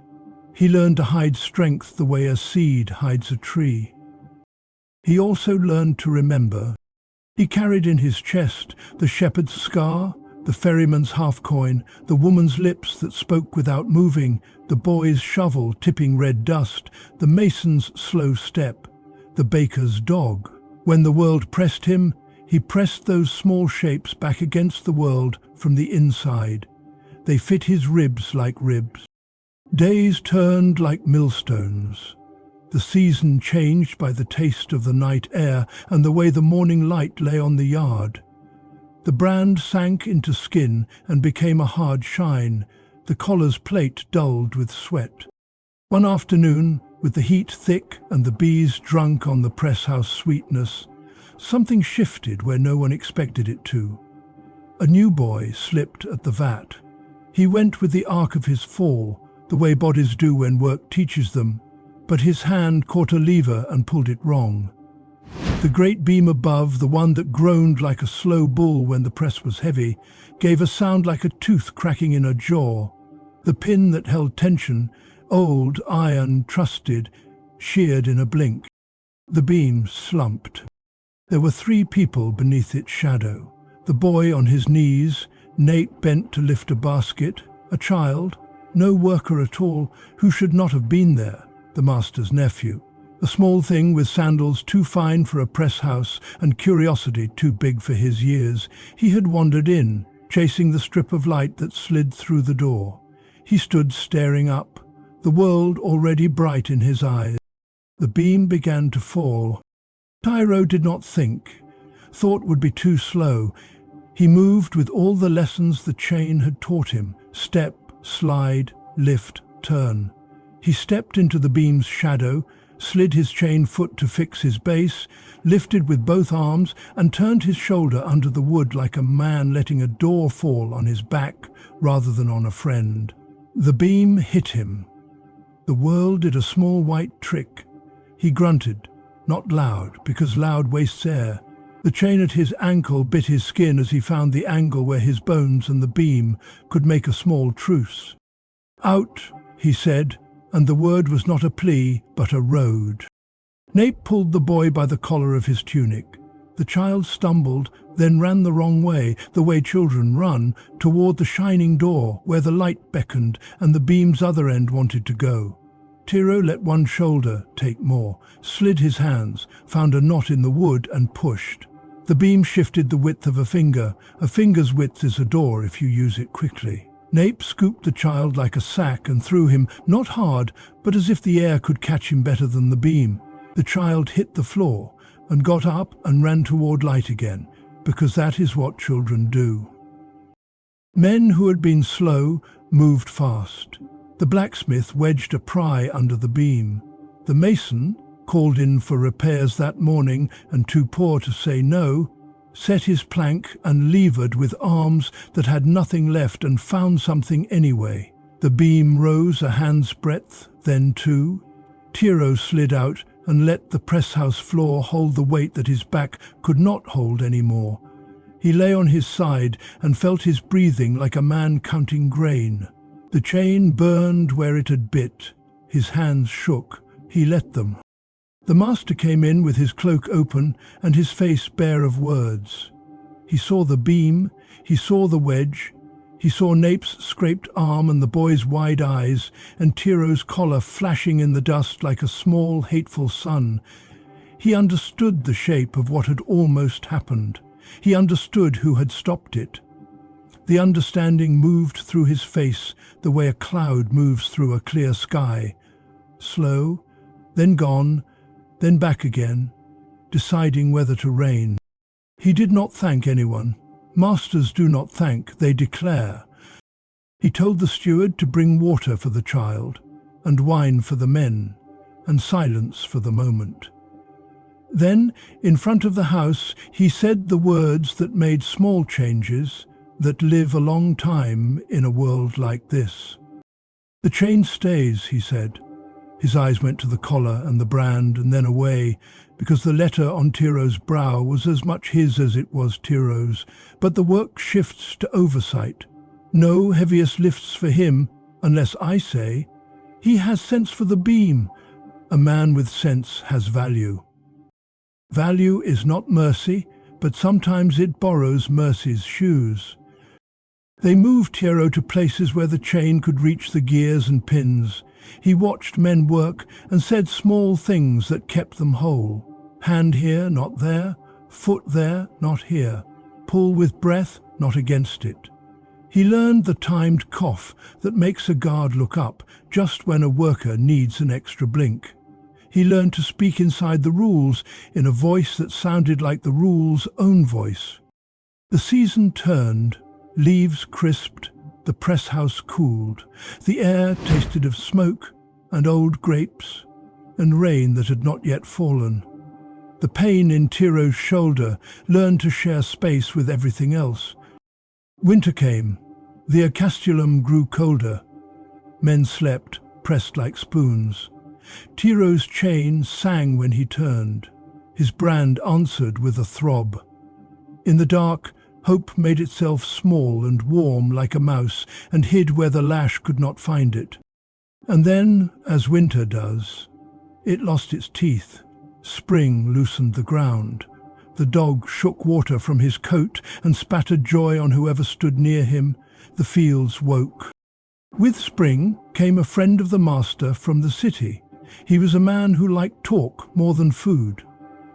He learned to hide strength the way a seed hides a tree. He also learned to remember. He carried in his chest the shepherd's scar, the ferryman's half-coin, the woman's lips that spoke without moving, the boy's shovel tipping red dust, the mason's slow step, the baker's dog. When the world pressed him, he pressed those small shapes back against the world from the inside. They fit his ribs like ribs. Days turned like millstones. The season changed by the taste of the night air and the way the morning light lay on the yard. The brand sank into skin and became a hard shine, the collar's plate dulled with sweat. One afternoon, with the heat thick and the bees drunk on the press-house sweetness, something shifted where no one expected it to. A new boy slipped at the vat. He went with the arc of his fall, the way bodies do when work teaches them, but his hand caught a lever and pulled it wrong. The great beam above, the one that groaned like a slow bull when the press was heavy, gave a sound like a tooth cracking in a jaw. The pin that held tension, old, iron, trusted, sheared in a blink. The beam slumped. There were 3 people beneath its shadow. The boy on his knees, Nate bent to lift a basket, a child, no worker at all, who should not have been there, the master's nephew. A small thing with sandals too fine for a press house and curiosity too big for his years. He had wandered in, chasing the strip of light that slid through the door. He stood staring up, the world already bright in his eyes. The beam began to fall. Tyro did not think. Thought would be too slow. He moved with all the lessons the chain had taught him. Step, slide, lift, turn. He stepped into the beam's shadow, slid his chain foot to fix his base, lifted with both arms and turned his shoulder under the wood like a man letting a door fall on his back rather than on a friend. The beam hit him. The world did a small white trick. He grunted, not loud, because loud wastes air. The chain at his ankle bit his skin as he found the angle where his bones and the beam could make a small truce. "Out," he said, and the word was not a plea, but a road. Nate pulled the boy by the collar of his tunic. The child stumbled, then ran the wrong way, the way children run, toward the shining door where the light beckoned and the beam's other end wanted to go. Tiro let one shoulder take more, slid his hands, found a knot in the wood and pushed. The beam shifted the width of a finger. A finger's width is a door if you use it quickly. Nape scooped the child like a sack and threw him, not hard, but as if the air could catch him better than the beam. The child hit the floor and got up and ran toward light again, because that is what children do. Men who had been slow moved fast. The blacksmith wedged a pry under the beam. The mason, called in for repairs that morning and too poor to say no, set his plank and levered with arms that had nothing left and found something anyway. The beam rose a hand's breadth, then 2. Tiro slid out and let the press-house floor hold the weight that his back could not hold anymore. He lay on his side and felt his breathing like a man counting grain. The chain burned where it had bit. His hands shook. He let them. The master came in with his cloak open and his face bare of words. He saw the beam, he saw the wedge, he saw Nape's scraped arm and the boy's wide eyes, and Tiro's collar flashing in the dust like a small, hateful sun. He understood the shape of what had almost happened. He understood who had stopped it. The understanding moved through his face the way a cloud moves through a clear sky. Slow, then gone, then back again, deciding whether to reign. He did not thank anyone. Masters do not thank, they declare. He told the steward to bring water for the child, and wine for the men, and silence for the moment. Then, in front of the house, he said the words that made small changes, that live a long time in a world like this. "The chain stays," he said. His eyes went to the collar and the brand and then away, because the letter on Tiro's brow was as much his as it was Tiro's. But the work shifts to oversight. No heaviest lifts for him, unless I say, he has sense for the beam. A man with sense has value. Value is not mercy, but sometimes it borrows mercy's shoes. They moved Tiro to places where the chain could reach the gears and pins. He watched men work and said small things that kept them whole. Hand here, not there. Foot there, not here. Pull with breath, not against it. He learned the timed cough that makes a guard look up just when a worker needs an extra blink. He learned to speak inside the rules in a voice that sounded like the rules' own voice. The season turned, leaves crisped, the press house cooled. The air tasted of smoke and old grapes and rain that had not yet fallen. The pain in Tiro's shoulder learned to share space with everything else. Winter came. The acastulum grew colder. Men slept, pressed like spoons. Tiro's chain sang when he turned. His brand answered with a throb. In the dark, hope made itself small and warm like a mouse and hid where the lash could not find it. And then, as winter does, it lost its teeth. Spring loosened the ground. The dog shook water from his coat and spattered joy on whoever stood near him. The fields woke. With spring came a friend of the master from the city. He was a man who liked talk more than food.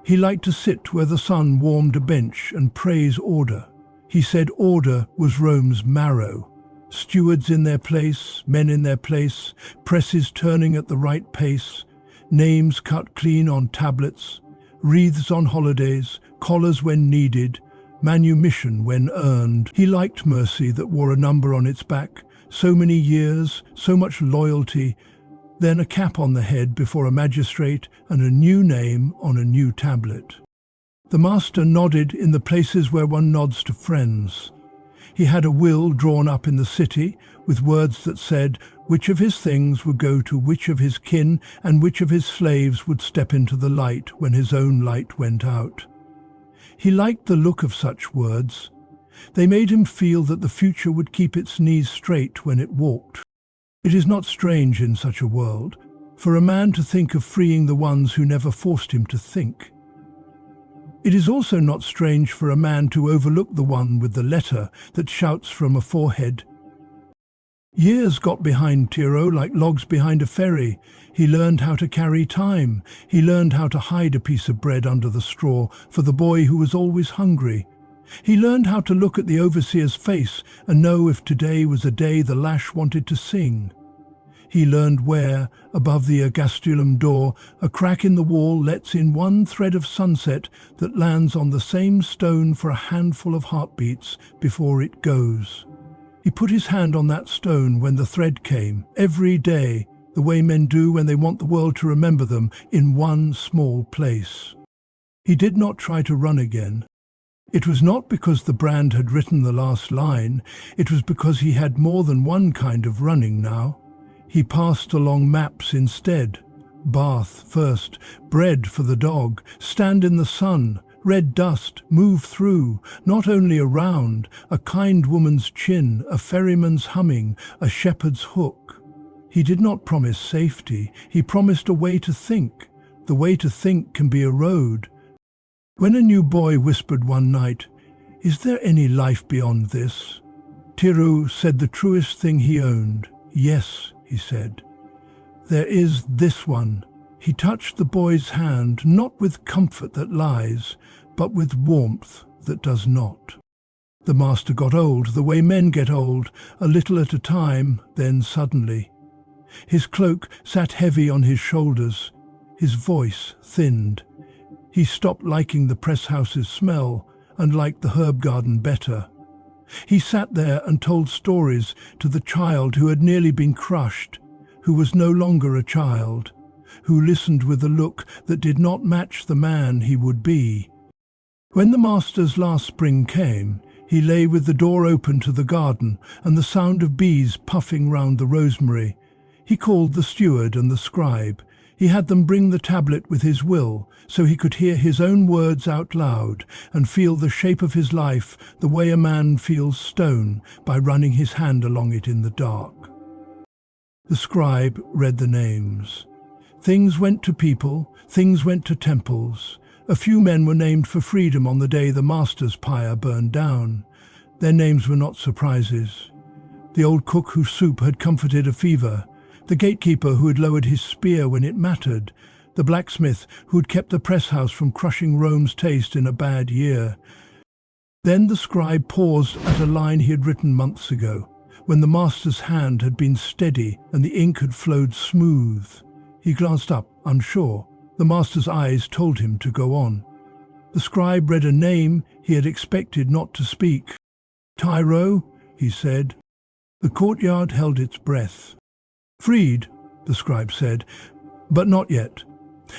He liked to sit where the sun warmed a bench and praise order. He said order was Rome's marrow. Stewards in their place, men in their place, presses turning at the right pace, names cut clean on tablets, wreaths on holidays, collars when needed, manumission when earned. He liked mercy that wore a number on its back, so many years, so much loyalty, then a cap on the head before a magistrate and a new name on a new tablet. The master nodded in the places where one nods to friends. He had a will drawn up in the city with words that said which of his things would go to which of his kin and which of his slaves would step into the light when his own light went out. He liked the look of such words. They made him feel that the future would keep its knees straight when it walked. It is not strange in such a world for a man to think of freeing the ones who never forced him to think. It is also not strange for a man to overlook the one with the letter that shouts from a forehead. Years got behind Tiro like logs behind a ferry. He learned how to carry time. He learned how to hide a piece of bread under the straw for the boy who was always hungry. He learned how to look at the overseer's face and know if today was a day the lash wanted to sing. He learned where, above the ergastulum door, a crack in the wall lets in one thread of sunset that lands on the same stone for a handful of heartbeats before it goes. He put his hand on that stone when the thread came, every day, the way men do when they want the world to remember them in one small place. He did not try to run again. It was not because the brand had written the last line, it was because he had more than one kind of running now. He passed along maps instead, Bath first, bread for the dog, stand in the sun, red dust, move through, not only around, a kind woman's chin, a ferryman's humming, a shepherd's hook. He did not promise safety, he promised a way to think. The way to think can be a road. When a new boy whispered one night, "Is there any life beyond this?" Tiro said the truest thing he owned. "Yes," he said. "There is this one." He touched the boy's hand, not with comfort that lies, but with warmth that does not. The master got old, the way men get old, a little at a time, then suddenly. His cloak sat heavy on his shoulders, his voice thinned. He stopped liking the press house's smell and liked the herb garden better. He sat there and told stories to the child who had nearly been crushed, who was no longer a child, who listened with a look that did not match the man he would be. When the master's last spring came, he lay with the door open to the garden and the sound of bees puffing round the rosemary. He called the steward and the scribe. He had them bring the tablet with his will, so he could hear his own words out loud and feel the shape of his life the way a man feels stone by running his hand along it in the dark. The scribe read the names. Things went to people, things went to temples. A few men were named for freedom on the day the master's pyre burned down. Their names were not surprises. The old cook whose soup had comforted a fever, the gatekeeper who had lowered his spear when it mattered, the blacksmith who had kept the press house from crushing Rome's taste in a bad year. Then the scribe paused at a line he had written months ago, when the master's hand had been steady and the ink had flowed smooth. He glanced up, unsure. The master's eyes told him to go on. The scribe read a name he had expected not to speak. "Tiro," he said. The courtyard held its breath. "Freed," the scribe said, "but not yet.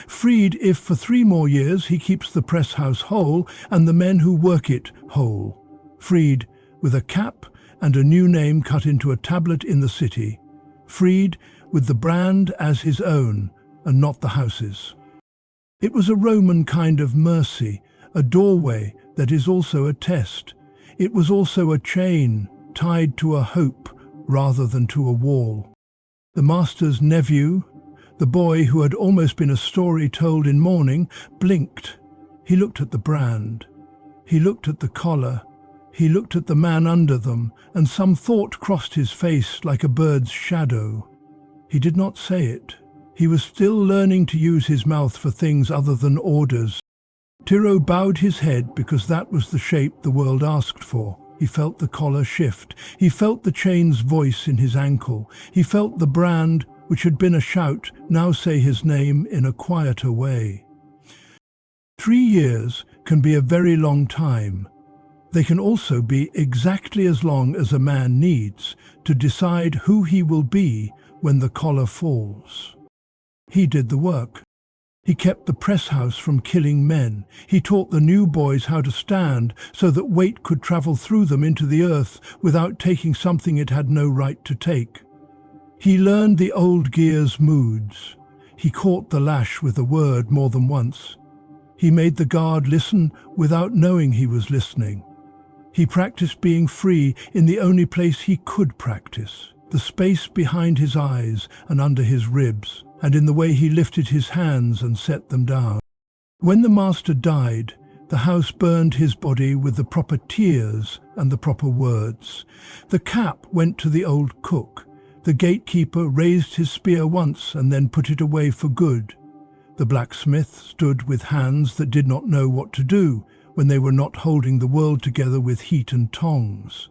Freed if for 3 more years he keeps the press house whole and the men who work it whole. Freed with a cap and a new name cut into a tablet in the city. Freed with the brand as his own and not the house's." It was a Roman kind of mercy, a doorway that is also a test. It was also a chain tied to a hope rather than to a wall. The master's nephew, the boy who had almost been a story told in mourning, blinked. He looked at the brand. He looked at the collar. He looked at the man under them, and some thought crossed his face like a bird's shadow. He did not say it. He was still learning to use his mouth for things other than orders. Tiro bowed his head because that was the shape the world asked for. He felt the collar shift. He felt the chain's voice in his ankle. He felt the brand, which had been a shout, now say his name in a quieter way. 3 years can be a very long time. They can also be exactly as long as a man needs to decide who he will be when the collar falls. He did the work. He kept the press house from killing men. He taught the new boys how to stand so that weight could travel through them into the earth without taking something it had no right to take. He learned the old gear's moods. He caught the lash with a word more than once. He made the guard listen without knowing he was listening. He practiced being free in the only place he could practice, the space behind his eyes and under his ribs, and in the way he lifted his hands and set them down. When the master died, the house burned his body with the proper tears and the proper words. The cap went to the old cook. The gatekeeper raised his spear once and then put it away for good. The blacksmith stood with hands that did not know what to do when they were not holding the world together with heat and tongs.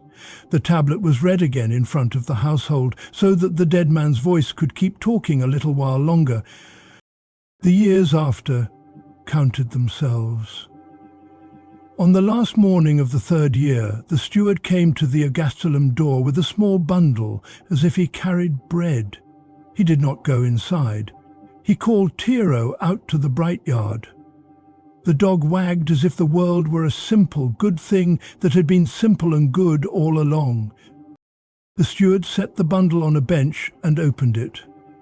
The tablet was read again in front of the household so that the dead man's voice could keep talking a little while longer. The years after counted themselves. On the last morning of the 3rd year, the steward came to the ergastulum door with a small bundle, as if he carried bread. He did not go inside. He called Tiro out to the bright yard. The dog wagged as if the world were a simple, good thing that had been simple and good all along. The steward set the bundle on a bench and opened it.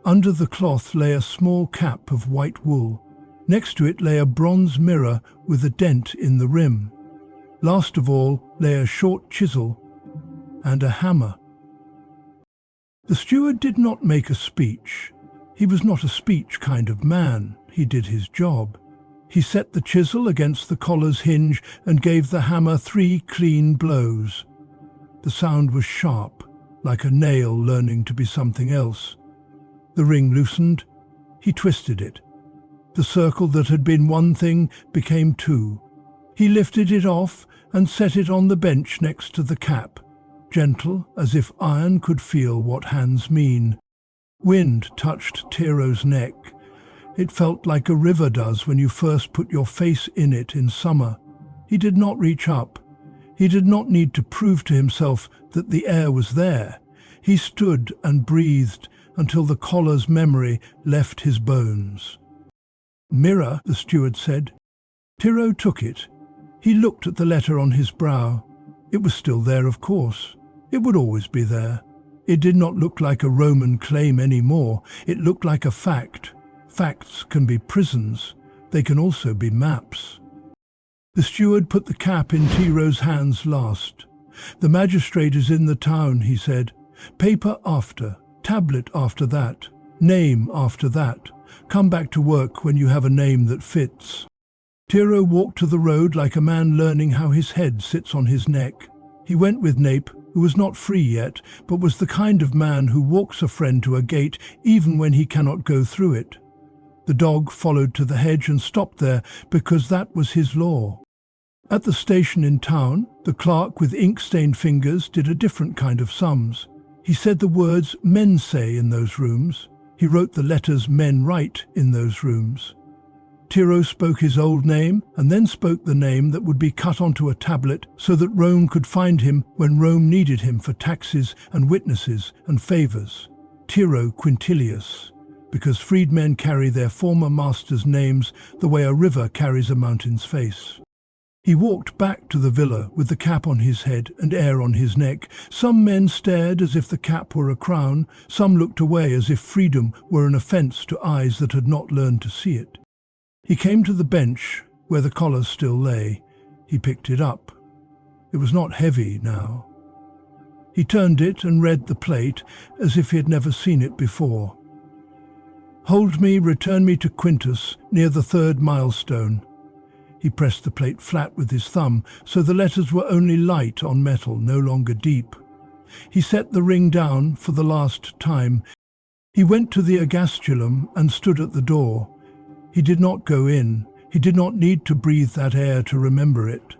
Under the cloth lay a small cap of white wool. Next to it lay a bronze mirror with a dent in the rim. Last of all lay a short chisel and a hammer. The steward did not make a speech. He was not a speech kind of man. He did his job. He set the chisel against the collar's hinge and gave the hammer 3 clean blows. The sound was sharp, like a nail learning to be something else. The ring loosened. He twisted it. The circle that had been one thing became 2. He lifted it off and set it on the bench next to the cap, gentle as if iron could feel what hands mean. Wind touched Tiro's neck. It felt like a river does when you first put your face in it in summer. He did not reach up. He did not need to prove to himself that the air was there. He stood and breathed until the collar's memory left his bones. "Mirror," the steward said. Tiro took it. He looked at the letter on his brow. It was still there, of course. It would always be there. It did not look like a Roman claim anymore. It looked like a fact. Facts can be prisons. They can also be maps. The steward put the cap in Tiro's hands last. "The magistrate is in the town," he said. "Paper after, tablet after that, name after that. Come back to work when you have a name that fits." Tiro walked to the road like a man learning how his head sits on his neck. He went with Nape, who was not free yet, but was the kind of man who walks a friend to a gate even when he cannot go through it. The dog followed to the hedge and stopped there because that was his law. At the station in town, the clerk with ink-stained fingers did a different kind of sums. He said the words men say in those rooms. He wrote the letters men write in those rooms. Tiro spoke his old name and then spoke the name that would be cut onto a tablet so that Rome could find him when Rome needed him for taxes and witnesses and favors. Tiro Quintilius, because freedmen carry their former masters' names the way a river carries a mountain's face. He walked back to the villa with the cap on his head and air on his neck. Some men stared as if the cap were a crown. Some looked away as if freedom were an offense to eyes that had not learned to see it. He came to the bench where the collar still lay. He picked it up. It was not heavy now. He turned it and read the plate as if he had never seen it before. "Hold me, return me to Quintus, near the 3rd milestone." He pressed the plate flat with his thumb, so the letters were only light on metal, no longer deep. He set the ring down for the last time. He went to the ergastulum and stood at the door. He did not go in. He did not need to breathe that air to remember it.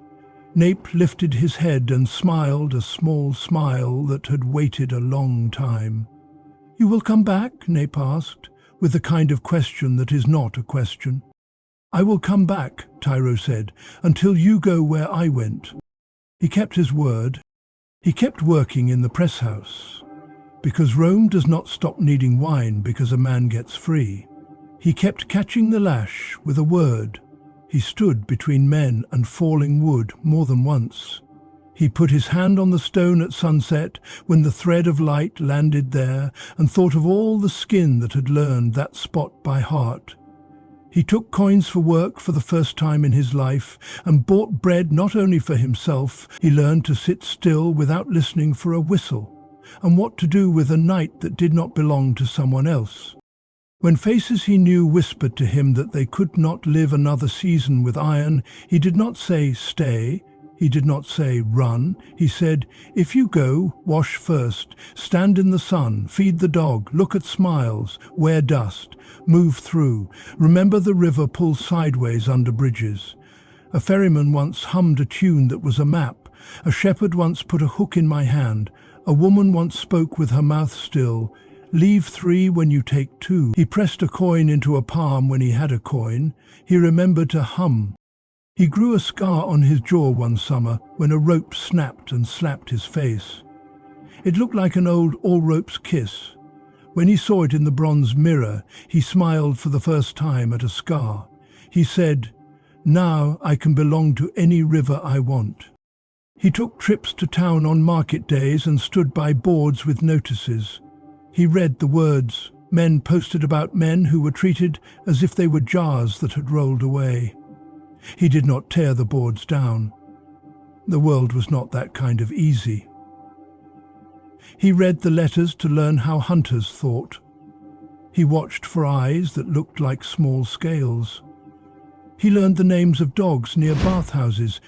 Nape lifted his head and smiled a small smile that had waited a long time. "You will come back?" Nape asked, with the kind of question that is not a question. "I will come back," Tiro said, "until you go where I went." He kept his word. He kept working in the press house, because Rome does not stop needing wine because a man gets free. He kept catching the lash with a word. He stood between men and falling wood more than once. He put his hand on the stone at sunset when the thread of light landed there and thought of all the skin that had learned that spot by heart. He took coins for work for the first time in his life and bought bread not only for himself. He learned to sit still without listening for a whistle, and what to do with a night that did not belong to someone else. When faces he knew whispered to him that they could not live another season with iron, he did not say, "Stay." He did not say, "Run." He said, "If you go, wash first, stand in the sun, feed the dog, look at smiles, wear dust, move through. Remember the river pulls sideways under bridges." A ferryman once hummed a tune that was a map. A shepherd once put a hook in my hand. A woman once spoke with her mouth still. "Leave 3 when you take 2. He pressed a coin into a palm when he had a coin. He remembered to hum. He grew a scar on his jaw one summer when a rope snapped and slapped his face. It looked like an old all-ropes kiss. When he saw it in the bronze mirror, he smiled for the first time at a scar. He said, "Now I can belong to any river I want." He took trips to town on market days and stood by boards with notices. He read the words, Men posted about men who were treated as if they were jars that had rolled away. He did not tear the boards down. The world was not that kind of easy. He read the letters to learn how hunters thought. He watched for eyes that looked like small scales. He learned the names of dogs near bathhouses.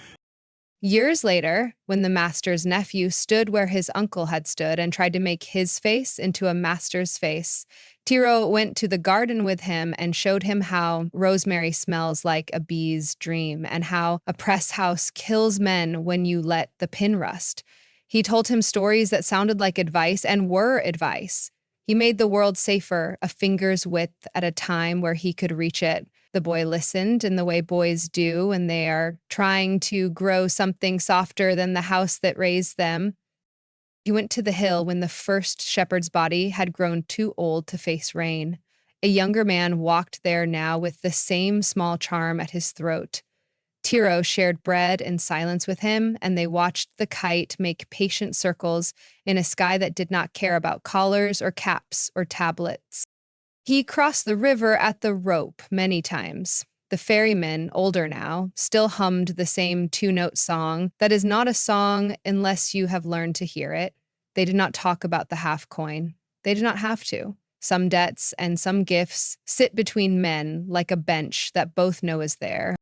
Years later, when the master's nephew stood where his uncle had stood and tried to make his face into a master's face, Tiro went to the garden with him and showed him how rosemary smells like a bee's dream and how a press house kills men when you let the pin rust. He told him stories that sounded like advice and were advice. He made the world safer, a finger's width at a time where he could reach it. The boy listened in the way boys do when they are trying to grow something softer than the house that raised them. He went to the hill when the first shepherd's body had grown too old to face rain. A younger man walked there now with the same small charm at his throat. Tiro shared bread and silence with him, and they watched the kite make patient circles in a sky that did not care about collars or caps or tablets. He crossed the river at the rope many times. The ferrymen, older now, still hummed the same two-note song that is not a song unless you have learned to hear it. They did not talk about the half-coin. They did not have to. Some debts and some gifts sit between men like a bench that both know is there.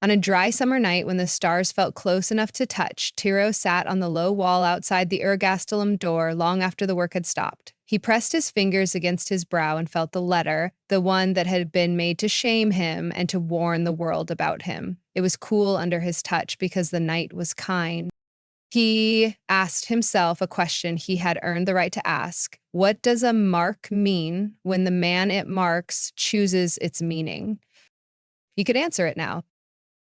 On a dry summer night when the stars felt close enough to touch, Tiro sat on the low wall outside the ergastalum door long after the work had stopped. He pressed his fingers against his brow and felt the letter, the one that had been made to shame him and to warn the world about him. It was cool under his touch because the night was kind. He asked himself a question he had earned the right to ask. What does a mark mean when the man it marks chooses its meaning? He could answer it now.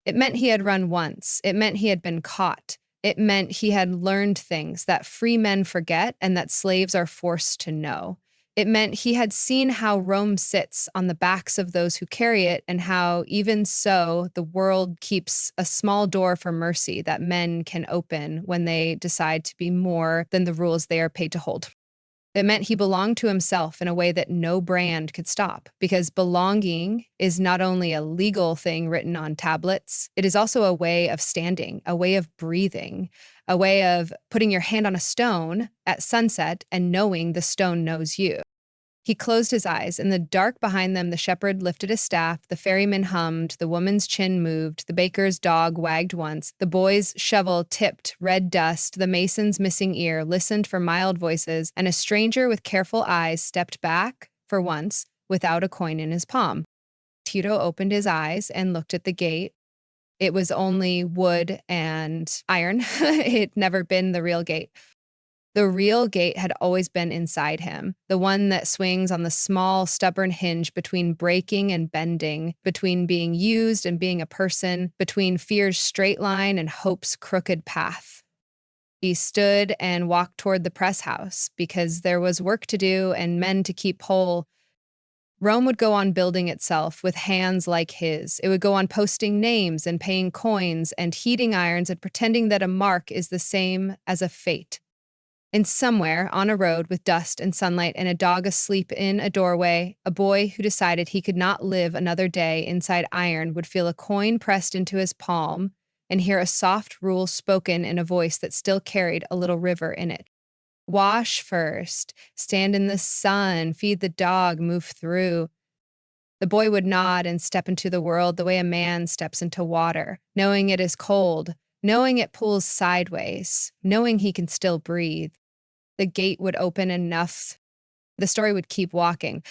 It meant he had run once. It meant he had been caught. It meant he had learned things that free men forget and that slaves are forced to know. It meant he had seen how Rome sits on the backs of those who carry it and how, even so, the world keeps a small door for mercy that men can open when they decide to be more than the rules they are paid to hold. It meant he belonged to himself in a way that no brand could stop, because belonging is not only a legal thing written on tablets, it is also a way of standing, a way of breathing, a way of putting your hand on a stone at sunset and knowing the stone knows you. He closed his eyes. In the dark behind them, the shepherd lifted his staff, the ferryman hummed, the woman's chin moved, the baker's dog wagged once, the boy's shovel tipped red dust, the mason's missing ear listened for mild voices, and a stranger with careful eyes stepped back, for once, without a coin in his palm. Tito opened his eyes and looked at the gate. It was only wood and iron. It had never been the real gate. The real gate had always been inside him, the one that swings on the small, stubborn hinge between breaking and bending, between being used and being a person, between fear's straight line and hope's crooked path. He stood and walked toward the press house because there was work to do and men to keep whole. Rome would go on building itself with hands like his. It would go on posting names and paying coins and heating irons and pretending that a mark is the same as a fate. And somewhere, on a road with dust and sunlight and a dog asleep in a doorway, a boy who decided he could not live another day inside iron would feel a coin pressed into his palm and hear a soft rule spoken in a voice that still carried a little river in it. Wash first, stand in the sun, feed the dog, move through. The boy would nod and step into the world the way a man steps into water, knowing it is cold, knowing it pulls sideways, knowing he can still breathe. The gate would open enough. The story would keep walking.